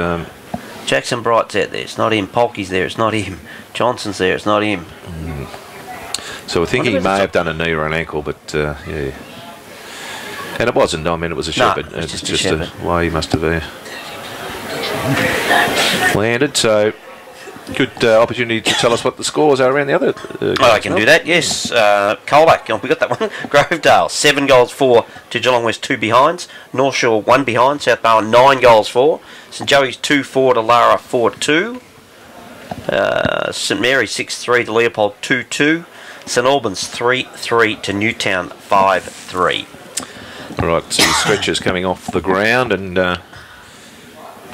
Jackson Bright's out there. It's not him. Polky's there. It's not him. Johnson's there. It's not him. So I think he may have done a knee or an ankle, but yeah. And it wasn't. I mean, it was a Shepherd. No, it's just a Shepherd. Why he must have landed. So good opportunity to tell us what the scores are around the other. I can do that. Yes, Colac. We got that one. Grovedale 7 goals 4 to Geelong West 2 behinds. North Shore 1 behind. South Barwon 9 goals 4. St Joey's 2-4 to Lara 4-2. St Mary's 6-3 to Leopold 2-2. St Albans 3-3 to Newtown 5-3. All right, so the stretchers coming off the ground, and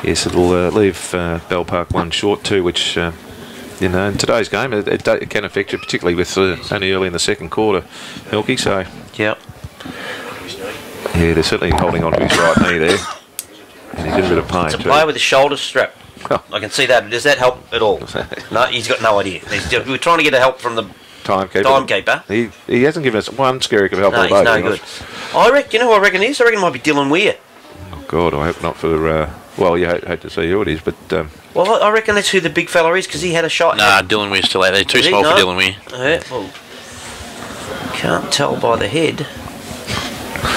yes, it'll leave Bell Park 1 short too, which in today's game it can affect you, particularly with only early in the second quarter, Milky. So yep. Yeah, they're certainly holding on to his right knee there, and he's in a bit of pain. It's a player with a shoulder strap. I can see that. Does that help at all? No, he's got no idea. We're trying to get a help from the timekeeper. He hasn't given us one scary of help all day. He's no good. I reckon. You know who I reckon is? I reckon it might be Dylan Weir. Oh God, I hope not for. Well, you hate to see who it is, but. Well, I reckon that's who the big fella is because he had a shot. Nah, Dylan Weir's still out there. Too small for Dylan Weir. Well, can't tell by the head.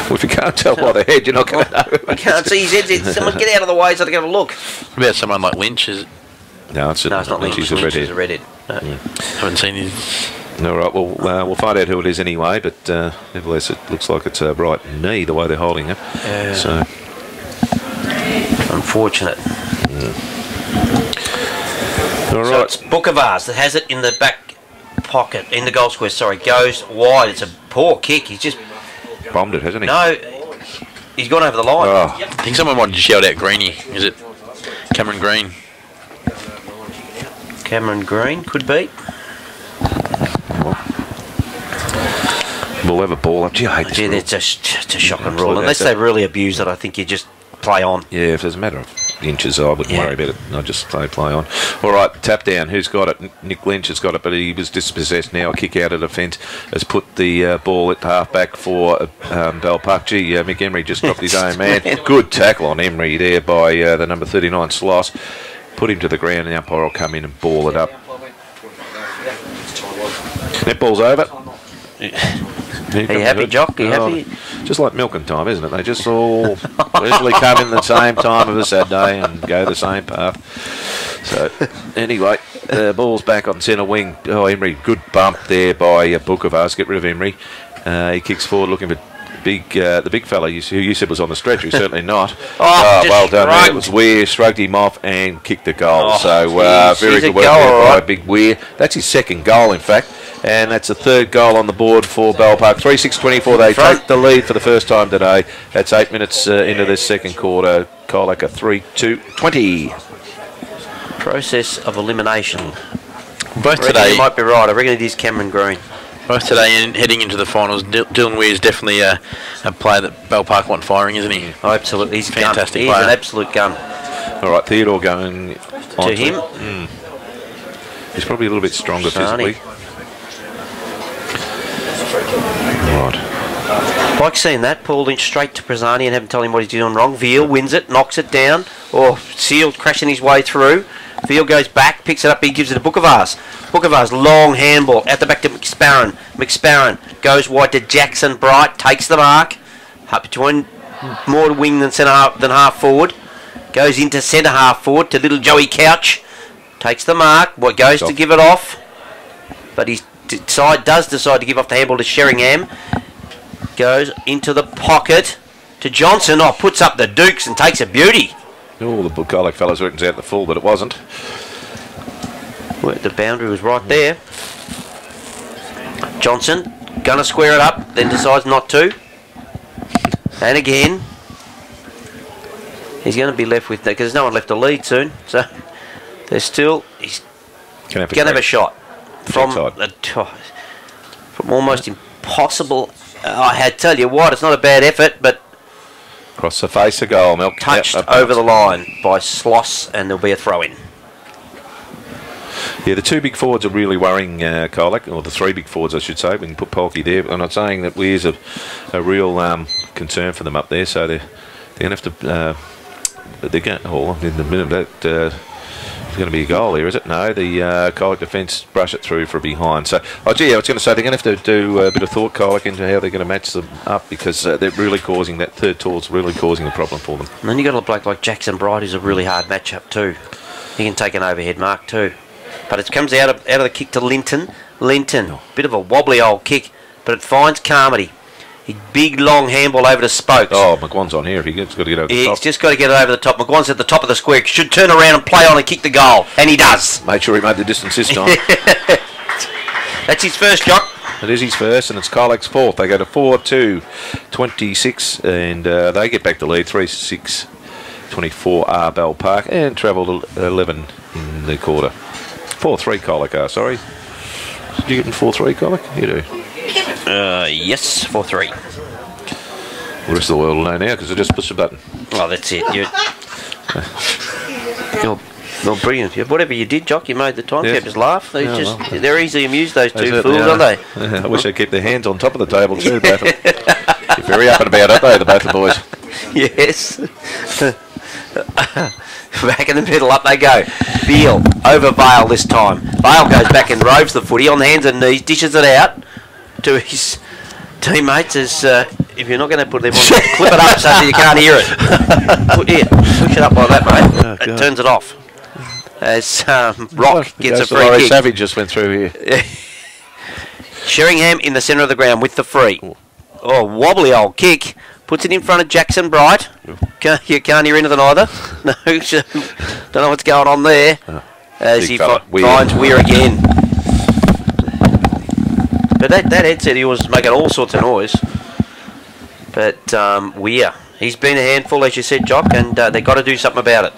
Well, if you can't tell by the head, you're not going to know. I can't see his head. Someone get out of the way so they can have a look. What about someone like Lynch? Is it? No, it's not Lynch. He's a redhead. No. Haven't seen his. All right, well, we'll find out who it is anyway, but nevertheless, it looks like it's a right knee the way they're holding it. So unfortunate. All right. So it's Bookavars that has it in the back pocket, in the goal square. Sorry, goes wide. It's a poor kick. He's just bombed it, hasn't he? No, he's gone over the line. Oh. I think someone wanted to shout out Greenie. Is it Cameron Green? Cameron Green could be. We'll have a ball up. Gee, I hate this rule. It's just a shocking rule. Unless they really abuse it, I think you just play on. Yeah, if there's a matter of inches, I wouldn't worry about it. I'd just say play on. All right, tap down. Who's got it? Nick Lynch has got it, but he was dispossessed now. A kick out of defence has put the ball at half-back for Bell Park. Gee, Mick Emery just dropped his own man. Good tackle on Emery there by the number 39 Sloss. Put him to the ground, and the umpire will come in and ball it up. Netball's over. Are you happy, Jock? Are you happy? Just like milking time, isn't it? They just all usually come in the same time of a Saturday and go the same path. So, anyway, the ball's back on centre wing. Oh, Emery, good bump there by Bookavars. Get rid of Emery. He kicks forward looking for the big fella who you said was on the stretcher. He's certainly not. Well done. There. It was Weir, shrugged him off and kicked the goal. Very good work there by Big Weir. That's his second goal, in fact. And that's the third goal on the board for Bell Park. 3-6-24. They take the lead for the first time today. That's 8 minutes into this second quarter. Colac a 3-2-20. Process of elimination. Both today. You might be right. I reckon it is Cameron Green. Both today and heading into the finals, Dylan Weir is definitely a player that Bell Park want firing, isn't he? Oh, absolutely. He's a fantastic gun. He's an absolute gun. All right, Theodore going to him. He's probably a little bit stronger Sarnie. physically. Right. Like seeing that, Paul Lynch straight to Prazzani and haven't told him what he's doing wrong. Veal wins it, knocks it down. Or Seal crashing his way through. Veal goes back, picks it up, he gives it to Bookavars. Bookavars, long handball, out the back to McSparron. McSparron goes wide to Jackson Bright, takes the mark. Up between more to wing than half forward. Goes into centre half forward to little Joey Couch. Takes the mark, goes to give it off. But he does decide to give off the handball to Sheringham. Goes into the pocket to Johnson. Oh, puts up the Dukes and takes a beauty. Oh, the Bucolic fellas reckons out the full, but it wasn't. Well, the boundary was right there. Johnson, gonna square it up, then decides not to. And again, he's going to be left with that because there's no one left to lead soon. So there's still, he's going to have a shot from almost impossible. I tell you what, it's not a bad effort, but across the face of goal, Milk. Touched over the line by Sloss, and there'll be a throw-in. Yeah, the two big forwards are really worrying Colac, or the three big forwards, I should say. We can put Polky there. I'm not saying that Weir's a real concern for them up there, so they're going to have to. They're going. Oh, in the minute that there's going to be a goal here, is it? No, the Colac defence brush it through for behind. So, I was going to say they're going to have to do a bit of thought, Colac, into how they're going to match them up because they're really causing that third tool's really causing a problem for them. And then you got a bloke like Jackson Bright, who's a really hard matchup too. He can take an overhead mark too. But it comes out of the kick to Linton. Linton, bit of a wobbly old kick, but it finds Carmody. A big long handball over to Spokes. Oh, McGuan's on here. He's got to get over the top. He's just got to get it over the top. McGuan's at the top of the square. Should turn around and play on and kick the goal. And he does. Made sure he made the distance this time. That's his first shot. It is his first, and it's Colac's fourth. They go to 4-2-26, and they get back to lead 3-6-24 Bell Park, and travel 11 in the quarter. 4-3 Colac are, sorry. Did you get in 4-3 Colac? You do. Yes, 4-3. The rest of the world will know now because I just pushed a button. Oh, that's it. You're brilliant. Whatever you did, Jock, you made the timekeepers laugh. They're easily amused, those two fools, aren't they? I wish they'd keep their hands on top of the table too, both of them. You're very up and about, aren't they, the both the boys? Yes. Back in the middle, up they go. Veal over Vale this time. Vale goes back and roves the footy on the hands and knees, dishes it out to his teammates. As if you're not going to put them on, clip it up so that you can't hear it. Push it up like that, mate. Oh, it turns it off. As Rock gets a free kick. Savage just went through here. Sheringham in the centre of the ground with the free. Oh, wobbly old kick. Puts it in front of Jackson Bright. You can't hear anything either. No, don't know what's going on there. As he finds Weir again. But that headset, he was making all sorts of noise. But Weir, he's been a handful, as you said, Jock, and they've got to do something about it.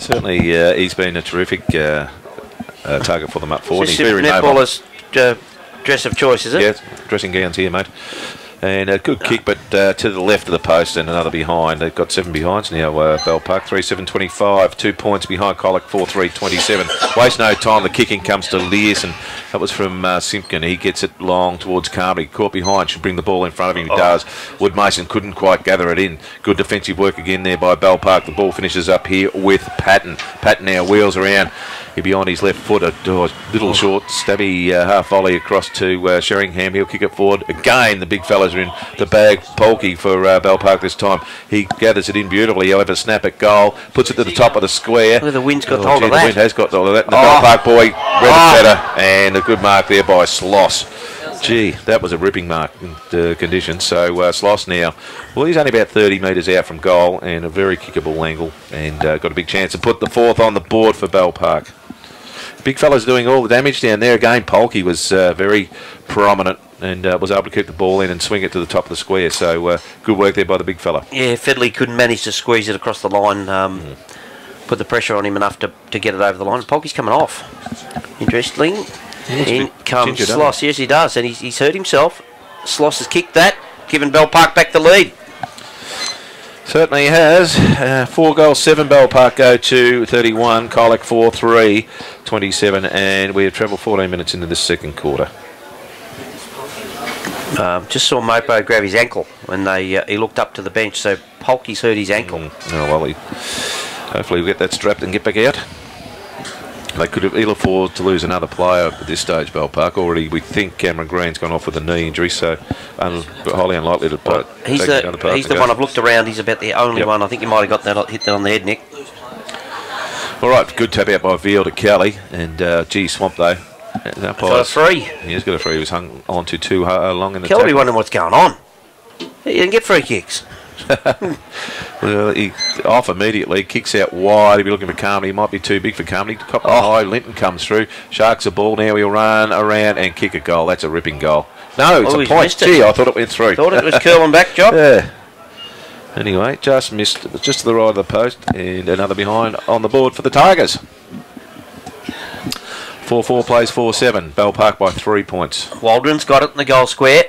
Certainly, he's been a terrific target for them up forward. He's very netballer's dress of choice, is it? Yeah, dressing gowns here, mate. And a good kick, but to the left of the post and another behind. They've got 7 behinds now, Bell Park. 3-7-25, 2 points behind Colac, 4-3-27. Waste no time, the kicking comes to Learson. That was from Simpkin. He gets it long towards Carmody. Caught behind, should bring the ball in front of him. He does. Wood Mason couldn't quite gather it in. Good defensive work again there by Bell Park. The ball finishes up here with Patton. Patton now wheels around. He behind his left foot, a little short, stabby half volley across to Sheringham. He'll kick it forward. Again, the big fellas are in the bag. Polky for Bell Park this time. He gathers it in beautifully. However, snap at goal. Puts it to the top of the square. Well, the wind's got hold of that. The wind has got hold of that. The Bell Park boy read it better. And a good mark there by Sloss. Gee, that was a ripping mark in the conditions. So Sloss now, well, he's only about 30 metres out from goal and a very kickable angle, and got a big chance to put the fourth on the board for Bell Park. Big fella's doing all the damage down there. Again, Polky was very prominent and was able to keep the ball in and swing it to the top of the square. So good work there by the big fella. Yeah, Fedley couldn't manage to squeeze it across the line, put the pressure on him enough to get it over the line. Polky's coming off. Interesting. In comes Sloss. Yes, he does, and he's hurt himself. Sloss has kicked that, giving Bell Park back the lead. Certainly has. 4 goals, 7 Bell Park go to 31, Colac 4-3, 27, and we have travelled 14 minutes into this second quarter. Just saw Mopo grab his ankle when he looked up to the bench, so Polky's hurt his ankle. Oh, well, hopefully we'll get that strapped and get back out. They could ill afford to lose another player at this stage, Bell Park. Already, we think Cameron Green's gone off with a knee injury, so highly unlikely to play. He's the one I've looked around. He's about the only one. I think you might have got that hit that on the head, Nick. All right, good tap out by Veal to Kelly, and G Swamp though. Got a free. He has got a free. He was hung on to too long in the Kelly wondering what's going on. He didn't get free kicks. Well, he off immediately, kicks out wide. He'll be looking for Carmody. He might be too big for Carmody. Cop high, Linton comes through. Sharks a ball now. He'll run around and kick a goal. That's a ripping goal. No, it's a point. Gee, I thought it went through. Thought it was curling back, Job. Yeah. Anyway, just missed. It was just to the right of the post, and another behind on the board for the Tigers. 4-4 plays 4-7. Bell Park by 3 points. Waldron's got it in the goal square.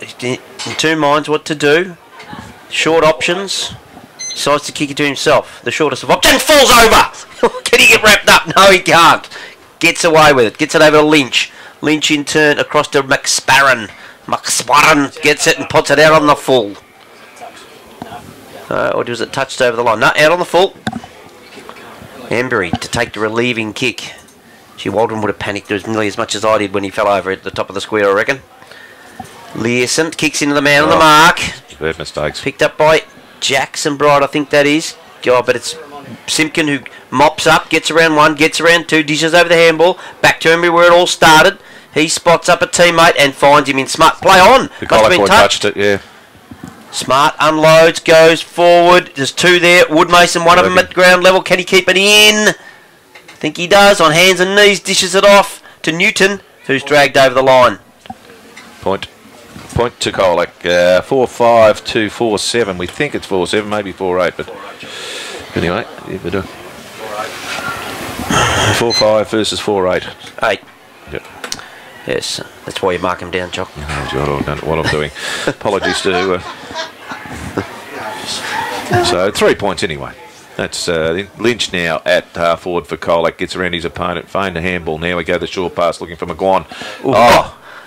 He's in two minds what to do. Short options. Decides to kick it to himself. The shortest of options falls over. Can he get wrapped up? No, he can't. Gets away with it. Gets it over to Lynch. Lynch in turn across to McSparran. McSparran gets it and puts it out on the full. Or was it touched over the line? No, out on the full. Embury to take the relieving kick. Gee, Waldron would have panicked nearly as much as I did when he fell over at the top of the square, I reckon. Learson kicks into the man on the mark. Bad mistakes. Picked up by Jackson Bright, I think that is. God, but it's Simpkin who mops up, gets around one, gets around two, dishes over the handball, back to Embury where it all started. He spots up a teammate and finds him in smart. Play on. The Colac boy touched it, yeah. Smart unloads, goes forward. There's two there. Woodmason, one of them at ground level. Can he keep it in? I think he does. On hands and knees, dishes it off to Newton, who's dragged over the line. Point to Colac. 4-5 to 4-7. We think it's 4-7, maybe 4-8, but anyway, yeah, we do. 4-5 versus 4-8. 8. Yep. Yes, that's why you mark him down, Jock. Oh, God, I don't know what I'm doing. Apologies to... So 3 points anyway. That's Lynch now at half forward for Colac. Gets around his opponent. Feigned a handball. Now we go the short pass looking for McGuan.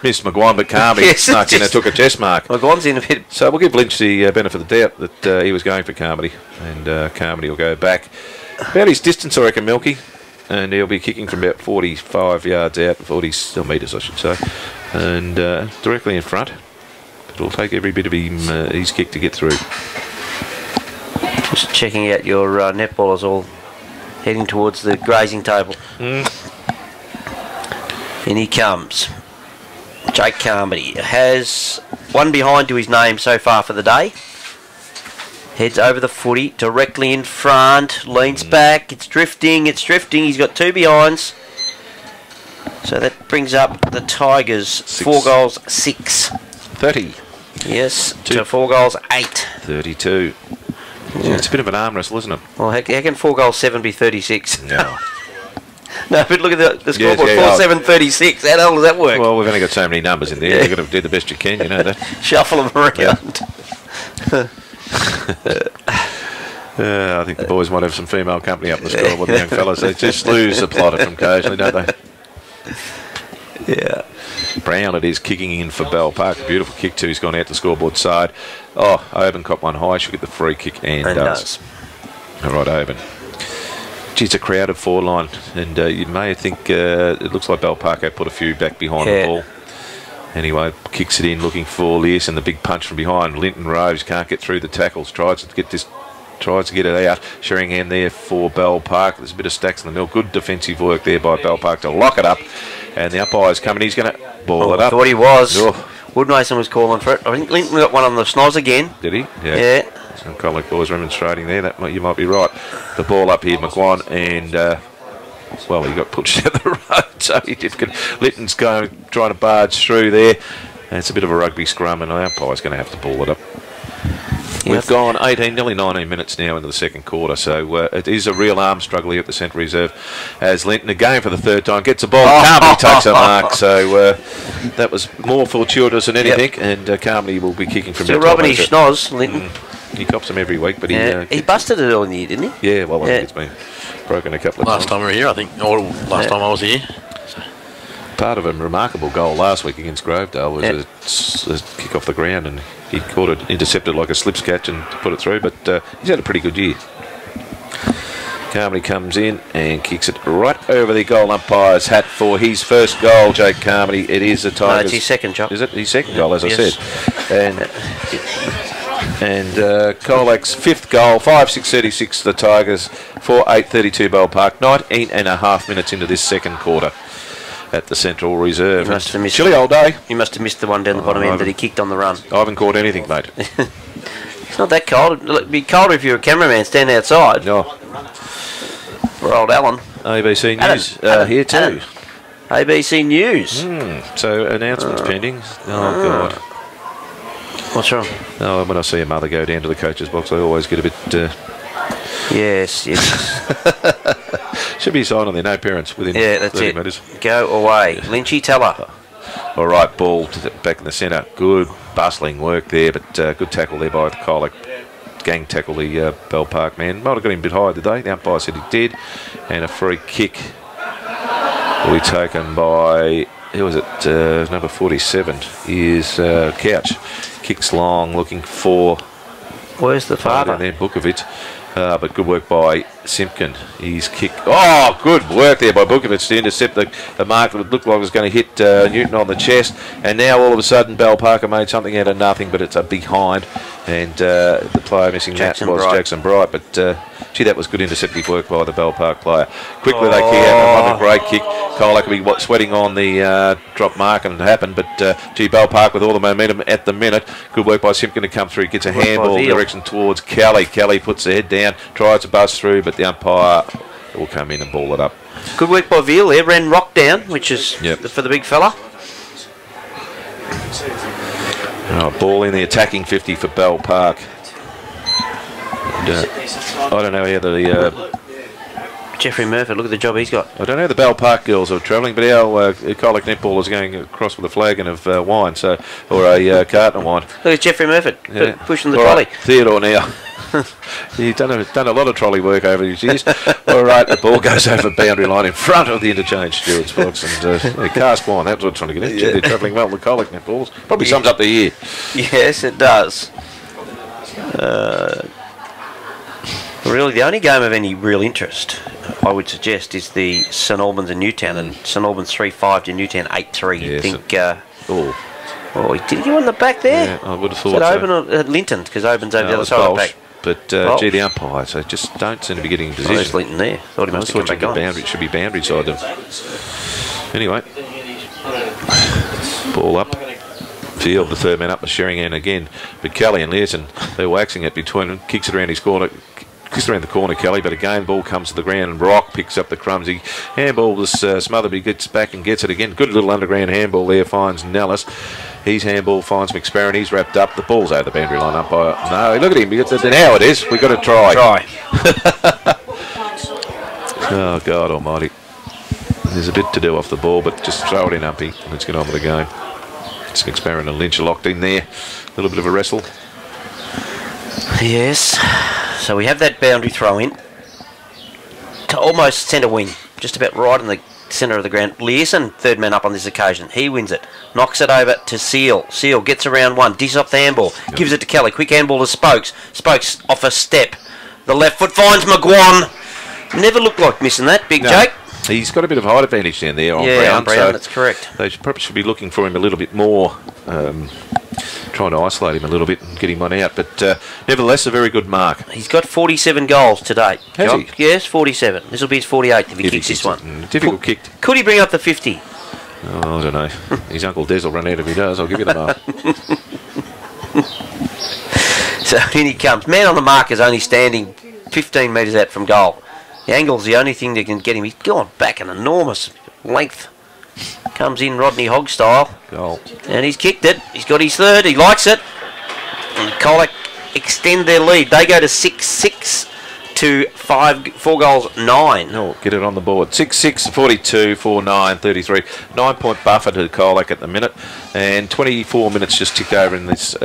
Missed McGuan, but Carby snuck in and took a chest mark. McGuan's in a bit. So we'll give Lynch the benefit of the doubt that he was going for Carmody. And Carmody will go back. About his distance, I reckon, Milky. And he'll be kicking from about 45 yards out, 40 metres, I should say. And directly in front. But it'll take every bit of his kick to get through. Just checking out your netballers all heading towards the grazing table. In he comes. Jake Carmody has one behind to his name so far for the day. Heads over the footy, directly in front, leans back, it's drifting, He's got two behinds. So that brings up the Tigers, 4 goals, 6. 30. Yes, to 4 goals, 8. 32. Yeah, it's a bit of an arm wrestle, isn't it? Well, how can 4 goals, 7 be 36? No. No, but look at the scoreboard, 4-7-36. How the hell does that work? Well, we've only got so many numbers in there. You've got to do the best you can, you know that. Shuffle them around. I think the boys might have some female company up in the scoreboard, the young fellas. They just lose the plotter from occasionally, don't they? Yeah. Brown it is, kicking in for Bell Park. Beautiful kick too. He's gone out the scoreboard side. Oh, Oban caught one high. Should get the free kick and does. All right, Oban. Gee, it's a crowded forward line, and you may think it looks like Bell Park have put a few back behind the ball. Anyway, kicks it in, looking for Learson, and the big punch from behind. Linton Rose can't get through the tackles. Tries to get it out. Sheringham there for Bell Park. There's a bit of stacks in the middle. Good defensive work there by Bell Park to lock it up. And the umpire's coming. He's going to ball it up. I thought he was. Woodmason was calling for it. I think Linton got one on the snoz again. Did he? Yeah. Some Colac boys remonstrating there. You might be right. The ball up here, McGuan, and well, he got pushed down the road, so he did. Linton's trying to barge through there. And it's a bit of a rugby scrum, and the umpire's going to have to ball it up. We've gone 18, nearly 19 minutes now into the second quarter, so it is a real arm struggle here at the centre reserve. As Linton again for the third time gets a ball, Carmody takes a mark, so that was more fortuitous than anything, and Carmody will be kicking from still robbing his schnoz, Linton. He cops them every week, but he busted it all in the year, didn't he? Yeah, well, I think it's been broken a couple of Last time we were here, I think, or last time I was here. Part of a remarkable goal last week against Grovedale was a kick off the ground, and he caught it, intercepted like a slips catch and put it through, but he's had a pretty good year. Carmody comes in and kicks it right over the goal umpire's hat for his first goal, Jake Carmody. It is the Tigers. No, it's his second, Jock. Is it? His second goal, as I said. And Colak's fifth goal, 5-6-36 the Tigers, 4-8-32 Bell Park, 19.5 minutes into this second quarter at the Central Reserve. Chilly old day. You must have missed the one down the bottom end that he kicked on the run. I haven't caught anything, mate. It's not that cold. It'd be colder if you're a cameraman standing outside. No. For old Alan. ABC News here too. Alan. ABC News. So announcements pending. Oh, God. What's wrong? Oh, when I see a mother go down to the coach's box, I always get a bit... Yes. Should be a sign on there, no parents within 30 metres. Go away. Lynchy, tell her. All right, ball back in the centre. Good bustling work there, but good tackle there by the Colac. Gang tackle the Bell Park man. Might have got him a bit high, did they? The umpire said he did. And a free kick will be taken by, who was it? Number 47 is Couch. Kicks long, looking for... Where's the father? There, Bukovic. But good work by Simpkin. He's kicked. Oh, good work there by Bukovic to intercept the mark that looked like it was going to hit Newton on the chest. And now all of a sudden, Bell Parker made something out of nothing, but it's a behind. And the player missing that was Jackson Bright. But gee, that was good interceptive work by the Bell Park player. Quickly they kick out and run a great kick. Colac will be sweating on the drop mark, and it happened. But gee, Bell Park with all the momentum at the minute. Good work by Simpkin to come through. Gets a handball direction towards Kelly. Kelly puts the head down, tries to bust through, but the umpire will come in and ball it up. Good work by Veal there. Ran rock down, which is for the big fella. Ball in the attacking 50 for Bell Park. And, I don't know how the... Jeffrey Murphy, look at the job he's got. I don't know how the Bell Park girls are travelling, but our Colac netball is going across with a flagon of wine, or a carton of wine. Look at Jeffrey Murphy pushing the trolley. Right, Theodore now. He's done a lot of trolley work over his years. All right, the ball goes over the boundary line in front of the interchange stewards box, and cast wine. That's what I'm trying to get into. They're travelling well with Colac netballs. Probably sums up the year. Yes, it does. Really, the only game of any real interest, I would suggest, is the St Albans and Newtown, and St Albans 3-5 to Newtown 8-3. You think? Did he go on the back there? Yeah, I would have thought so. Oban or Linton, because Oban's over the other side of the back. But gee, the umpires, they just don't seem to be getting in position. There's Linton there. Thought he must have come back on. It should be boundary side them. Anyway, ball up. Field, the third man up, the Sheringham again. But Kelly and Learson, they're waxing it between them. Kicks it around his corner. Kicks around the corner, Kelly, but again, ball comes to the ground and Rock picks up the crumbsy. Handball was smothered, but he gets back and gets it again. Good little underground handball there, finds Nellis. His handball finds McSparron. He's wrapped up. The ball's over the boundary line up by... No, look at him. Now it is. We've got to try. Oh, God almighty. There's a bit to do off the ball, but just throw it in, Uppy. Let's get on with the game. It's McSparron and Lynch are locked in there. A little bit of a wrestle. Yes. So we have that boundary throw in to almost centre wing, just about right in the centre of the ground. Learson, third man up on this occasion. He wins it. Knocks it over to Seal. Seal gets around one. Dishes off the handball. Gives it to Kelly. Quick handball to Spokes. Spokes off a step. The left foot finds McGuan. Never looked like missing that, Big Jake. He's got a bit of height advantage down there on Brown. so That's correct. They probably should be looking for him a little bit more, trying to isolate him a little bit and get him one out. But nevertheless, a very good mark. He's got 47 goals to date. Has he? Yes, 47. This will be his 48th if he kicks this one. Difficult kick. Could he bring up the 50? Oh, I don't know. His Uncle Des will run out if he does. I'll give you the mark. So in he comes. Man on the mark is only standing 15 metres out from goal. The angle's the only thing that can get him. He's gone back an enormous length. Comes in Rodney Hogg style. Goal. And he's kicked it. He's got his third. He likes it. And Colac extend their lead. They go to 6-6 to 4 goals 9. Oh, get it on the board. 6-6, 42, 4-9, 33. 9-point buffer to Colac at the minute. And 24 minutes just ticked over in this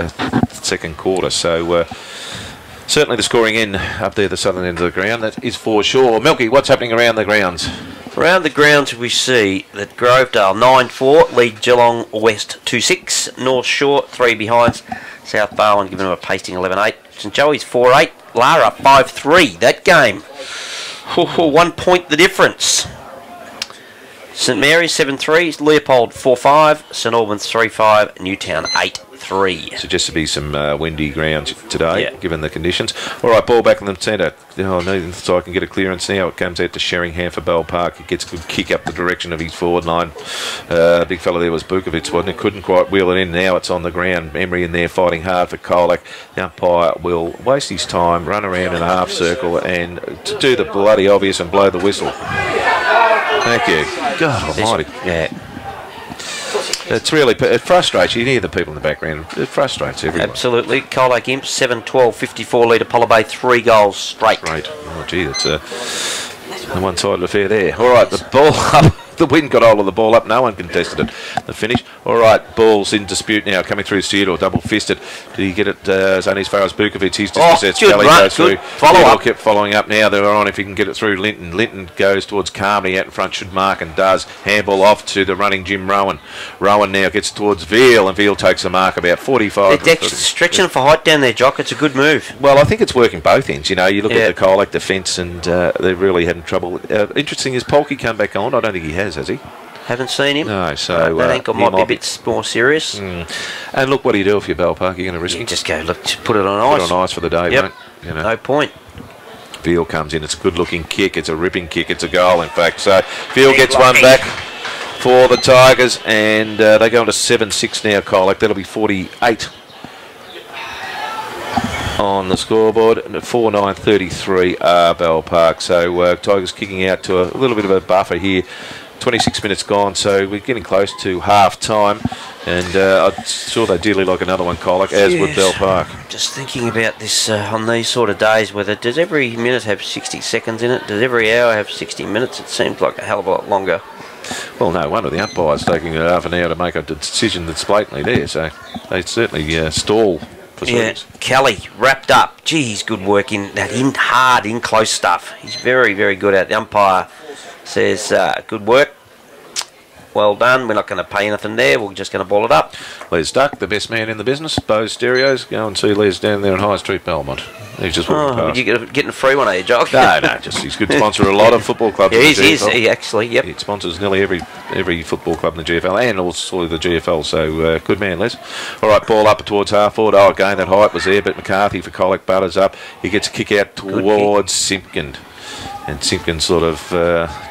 second quarter. So Certainly the scoring end up there, the southern end of the ground, that is for sure. Milky, what's happening around the grounds? Around the grounds we see that Grovedale 9-4 lead Geelong West 2-6, North Shore 3 behinds, South Barwon giving them a pasting 11-8, St Joey's 4-8, Lara 5-3. That game, 1 point the difference. St Mary's 7-3, Leopold 4-5, St Albans 3-5, Newtown 8-3. Suggests to be some windy ground today, given the conditions. All right, ball back in the centre. Oh, no, so I can get a clearance now. It comes out to Sheringham for Bell Park. He gets a good kick up the direction of his forward line. Big fella there was Bukovic, wasn't it? Couldn't quite wheel it in. Now it's on the ground. Emery in there fighting hard for Colac. The umpire will waste his time, run around in a half circle, and to do the bloody obvious and blow the whistle. Thank you. God almighty. Yeah. It's really, it frustrates you. You hear the people in the background. It frustrates everyone. Absolutely. Colac Imps 7-12, 54 lead. Apollo Bay 3 goals straight. Great. Oh, gee, that's a one-sided affair there. All right, the ball up. The wind got hold of the ball up. No one contested it. The finish. All right, ball's in dispute now. Coming through Theodore, double-fisted. Did he get it only as far as Bukovic? He's just as Kelly goes through. Follow-up. Kept following up now. They're on if he can get it through Linton. Linton goes towards Carmody out in front. Should mark and does. Handball off to the running Jim Rowan. Rowan now gets towards Veal, and Veal takes a mark about 45. They're stretching for height down there, Jock. It's a good move. Well, I think it's working both ends. You know, you look at the Colac defence, and they're really having trouble. Interesting is Polky come back on. I don't think he has he? Haven't seen him. No, so that ankle might be a bit more serious. And look, what do you do if you're Bell Park? You're going to risk it? Just go, look, just put it on ice. Put it on ice for the day, won't it? You know. No point. Veal comes in. It's a good-looking kick. It's a ripping kick. It's a goal, in fact. So Veal gets one back for the Tigers, and they go on to 7-6 now, Colac. That'll be 48 on the scoreboard, and at 4-9-33 Bell Park. So Tigers kicking out to a little bit of a buffer here. 26 minutes gone, so we're getting close to half time, and I'm sure they dearly like another one, Colac, as would Bell Park. Just thinking about this on these sort of days, whether does every minute have 60 seconds in it? Does every hour have 60 minutes? It seems like a hell of a lot longer. Well, no wonder the umpire's taking half an hour to make a decision that's blatantly there, so they certainly stall. Yeah, Kelly wrapped up. Gee, he's good work in that hard, in close stuff. He's very, very good at it. The umpire says, good work. Well done. We're not going to pay anything there. We're just going to ball it up. Les Duck, the best man in the business. Bose Stereos. Go and see Les down there in High Street, Belmont. He's just walking past. You're getting a free one, are you, Jock? No, just he's a good sponsor of a lot of football clubs. Yeah, he actually, yep. He sponsors nearly every football club in the GFL and also the GFL, so good man, Les. All right, ball up towards half forward. Oh, again, that height was there, but McCarthy for Colac butters up. He gets a kick out towards Simpkin. And Simpkin sort of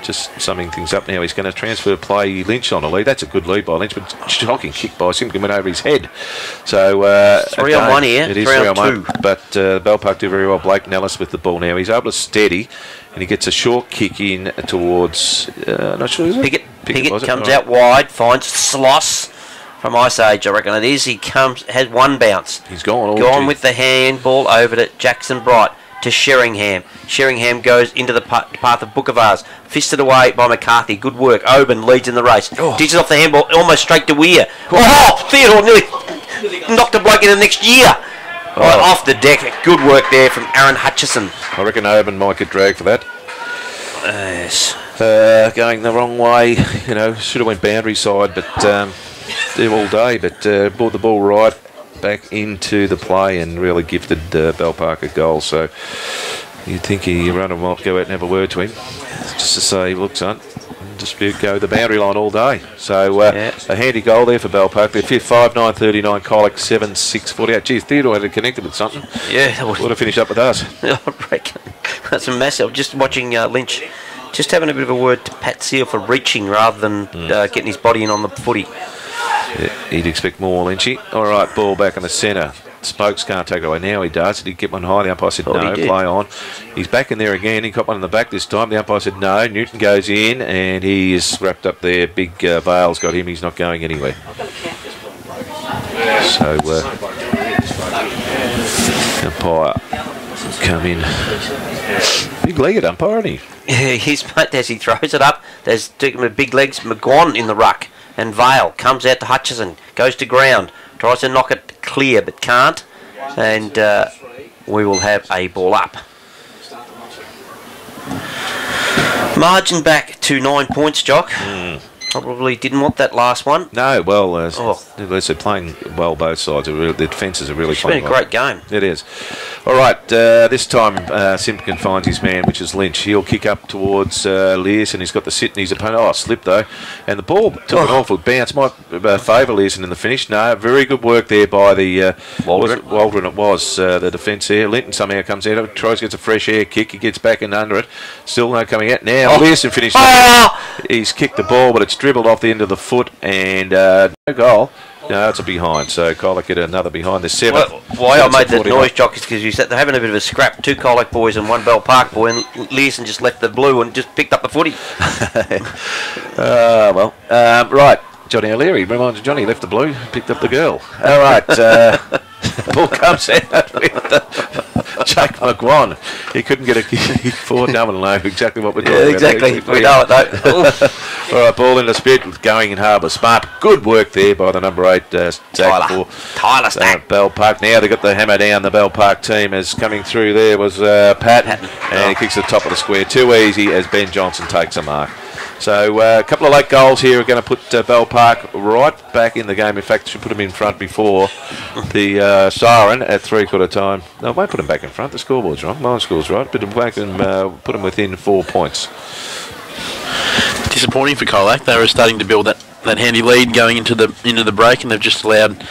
just summing things up now. He's going to transfer play Lynch on a lead. That's a good lead by Lynch, but shocking kick by Simpkin went over his head. So 3 on 1 here. It is 3 on 1. But Bell Park do very well. Blake Nellis with the ball now. He's able to steady, and he gets a short kick in towards. Not sure. Is it? Pickett comes out wide, finds Sloss. From Ice Age, I reckon it is. He has one bounce. He's gone. Gone with the handball over to Jackson Bright. To Sheringham. Sheringham goes into the path of Bookavars. Fisted away by McCarthy. Good work. Oban leads in the race. Ditches off the handball almost straight to Weir. Oh, Theodore nearly knocked a bloke in the next year. Right off the deck. Good work there from Aaron Hutchison. I reckon Oban might get dragged for that. Yes. Going the wrong way. You know, should have went boundary side, but they're all day. But brought the ball right back into the play and really gifted Bell Park a goal. So you'd think he run him off, go out and have a word to him, just to say, look, son, dispute, go the boundary line all day. So a handy goal there for Bell Park. They're 5-9-39, Colac 7-6-48. Geez, Theodore had it connected with something. Yeah, would have finished up with us. I reckon that's a massive. Just watching Lynch, just having a bit of a word to Pat Seal for reaching rather than getting his body in on the footy. Yeah, he'd expect more, Lynchy. All right, ball back in the centre. Spokes can't take it away. Now he does. Did he get one high? The umpire said no, play on. He's back in there again. He got one in the back this time. The umpire said no. Newton goes in and he is wrapped up there. Big Vale's got him. He's not going anywhere. So umpire come in. Big-legged umpire, isn't he? Yeah, he's as he throws it up. There's big legs. McGuan in the ruck. And Vale comes out to Hutchison, goes to ground, tries to knock it clear but can't. And we will have a ball up. Margin back to 9 points, Jock. Probably didn't want that last one. No, well, as they're playing well both sides. The defences are really playing well. It's been a great game. It is. All right, this time Simpkin finds his man, which is Lynch. He'll kick up towards Learson. He's got the sit in his opponent. Oh, slipped though. And the ball took an awful bounce. Might favour Learson in the finish. No, very good work there by the Waldron. It was the defence there. Linton somehow comes out of it, tries to get a fresh air kick. He gets back in under it. Still no coming out. Now Learson finished. He's kicked the ball, but it's dribbled off the end of the foot and no goal. No, it's a behind. So Colac get another behind. The 7th. Why I made that noise, Jock, is because they're having a bit of a scrap. 2 Colac boys and 1 Bell Park boy, and Learson just left the blue and just picked up the footy. Right. Johnny O'Leary. Reminds Johnny left the blue, picked up the girl. All right. Ball comes out with Jake McGuan. He couldn't get a kick forward. No one knows exactly what we're talking about. Exactly. We know it though. All right, ball in the spit, going in harbour. Smart. Good work there by the number 8, Tyler Stack. Bell Park. Now they've got the hammer down. The Bell Park team as coming through there was Patton. And he kicks the top of the square. Too easy as Ben Johnson takes a mark. So a couple of late goals here are going to put Bell Park right back in the game. In fact, should put them in front before the siren at 3/4 time. No, I won't put them back in front. The scoreboard's wrong. My score's right. Put them back and put them within 4 points. Disappointing for Colac. They were starting to build that handy lead going into the break, and they've just allowed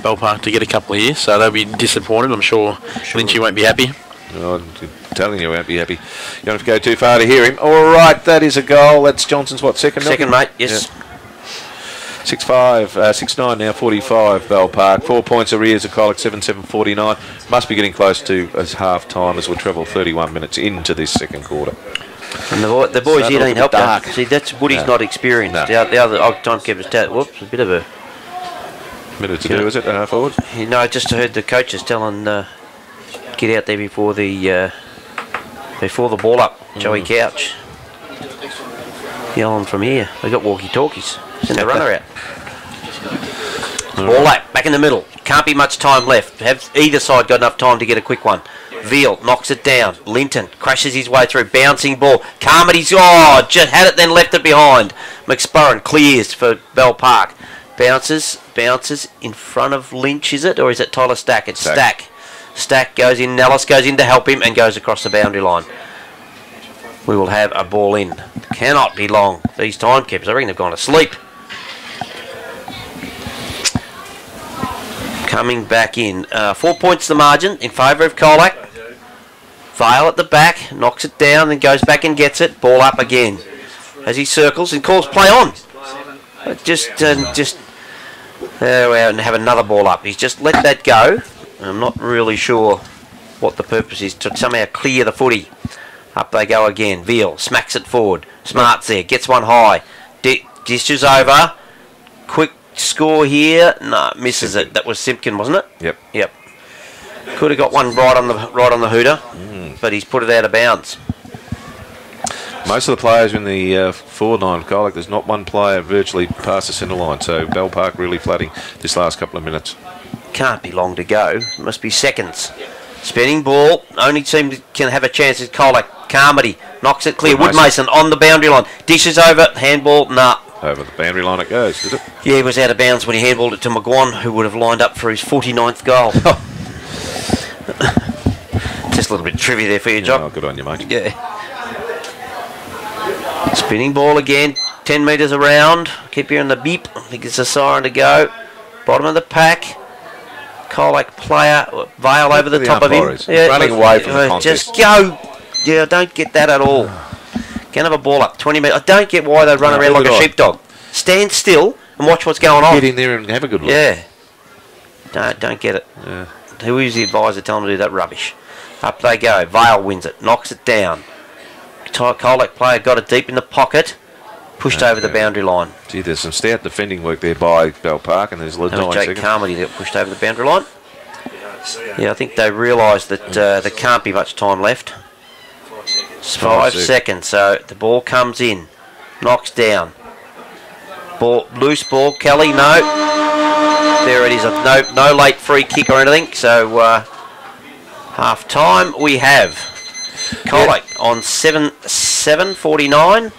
Bell Park to get a couple of years. So they'll be disappointed. I'm sure Lynchy won't be happy. I'm telling you, I won't be happy. You don't have to go too far to hear him. All right, that is a goal. That's Johnson's what, second? Second, mate. Yes. Yeah. 6-9 now, 45 Bell Park. 4 points arrears of Colac, 7-7-49. Must be getting close to as half time as we'll travel 31 minutes into this second quarter. And the boys here ain't helped out. See, that's Woody's not experienced. No. The other timekeeper's whoops, a bit of a minute to do, is it? Forward? No, I just heard the coaches telling get out there before the ball up. Joey Couch yelling from here. They got walkie-talkies. Send the runner out. Ball back in the middle. Can't be much time left. Have either side got enough time to get a quick one. Veal knocks it down. Linton crashes his way through. Bouncing ball. Carmody's just had it, then left it behind. McSpurren clears for Bell Park. Bounces in front of Lynch, is it? Or is it Tyler Stack? It's Stack. Stack goes in. Nellis goes in to help him and goes across the boundary line. We will have a ball in. Cannot be long. These timekeepers, I reckon they've gone to sleep. Coming back in. 4 points the margin in favour of Colac. Vale at the back, knocks it down, then goes back and gets it. Ball up again. As he circles and calls play on. Just and have another ball up. He's just let that go. I'm not really sure what the purpose is, to somehow clear the footy. Up they go again. Veal smacks it forward. Smart's there, gets one high. Dishes over. Quick score here. No, misses it. That was Simpkin, wasn't it? Yep. Could have got one right on the hooter, but he's put it out of bounds. Most of the players in the forward line of Colac, there's not one player virtually past the centre line, so Bell Park really flooding this last couple of minutes. Can't be long to go. It must be seconds. Spinning ball. Only team that can have a chance is Colac. Carmody knocks it clear. Woodmason on the boundary line. Dishes over. Handball. Nah. Over the boundary line it goes, does it? Yeah, he was out of bounds when he handballed it to McGuan, who would have lined up for his 49th goal. Just a little bit of trivia there for you, Jock. Oh, good on you, mate. Yeah. Spinning ball again. 10 metres around. Keep hearing the beep. I think it's a siren to go. Bottom of the pack. Colac player. Vale over the top of him. Yeah, running away from the contest. Just go. Yeah, I don't get that at all. Can have a ball up 20 metres. I don't get why they run around like a sheepdog. Stand still and watch what's going on. Get in there and have a good look. Yeah. Don't get it. Yeah. Who is the advisor telling them to do that rubbish? Up they go. Vale wins it. Knocks it down. Colac player got it deep in the pocket. Pushed over the boundary line. Gee, there's some stout defending work there by Bell Park, and there's 9 seconds. Jake Carmody that got pushed over the boundary line. Yeah, I think they realised that there can't be much time left. 5 seconds, so the ball comes in. Knocks down. Loose ball. Kelly, no. There it is. No late free kick or anything, so Half time we have Colac on 7.49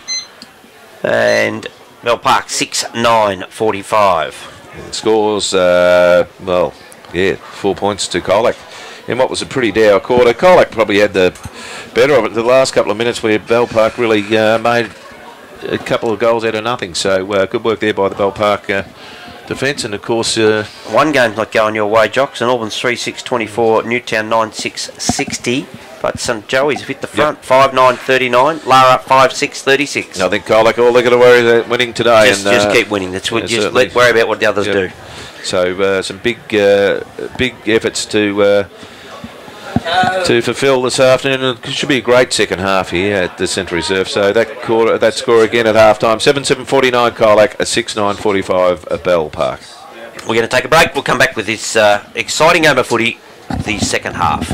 and Bell Park 6.9.45. Scores, well, yeah, 4 points to Colac in what was a pretty dour quarter. Colac probably had the better of it the last couple of minutes where Bell Park really made a couple of goals out of nothing. So good work there by the Bell Park defence. And of course, one game's not going your way, Jocks, and Auburn's 3-6-24, Newtown 9-6-60. But St Joey's have hit the front, 5-9-39, Lara 5-6-36. I think Colac, all they're going to worry about winning today. Just keep winning. That's what. Just worry about what the others do. So some big efforts to fulfil this afternoon. It should be a great second half here at the Centre Reserve. So that score again at half time, 7-7-49 Colac, a 6-9-45 at Bell Park. We're going to take a break. We'll come back with this exciting game of footy, the second half.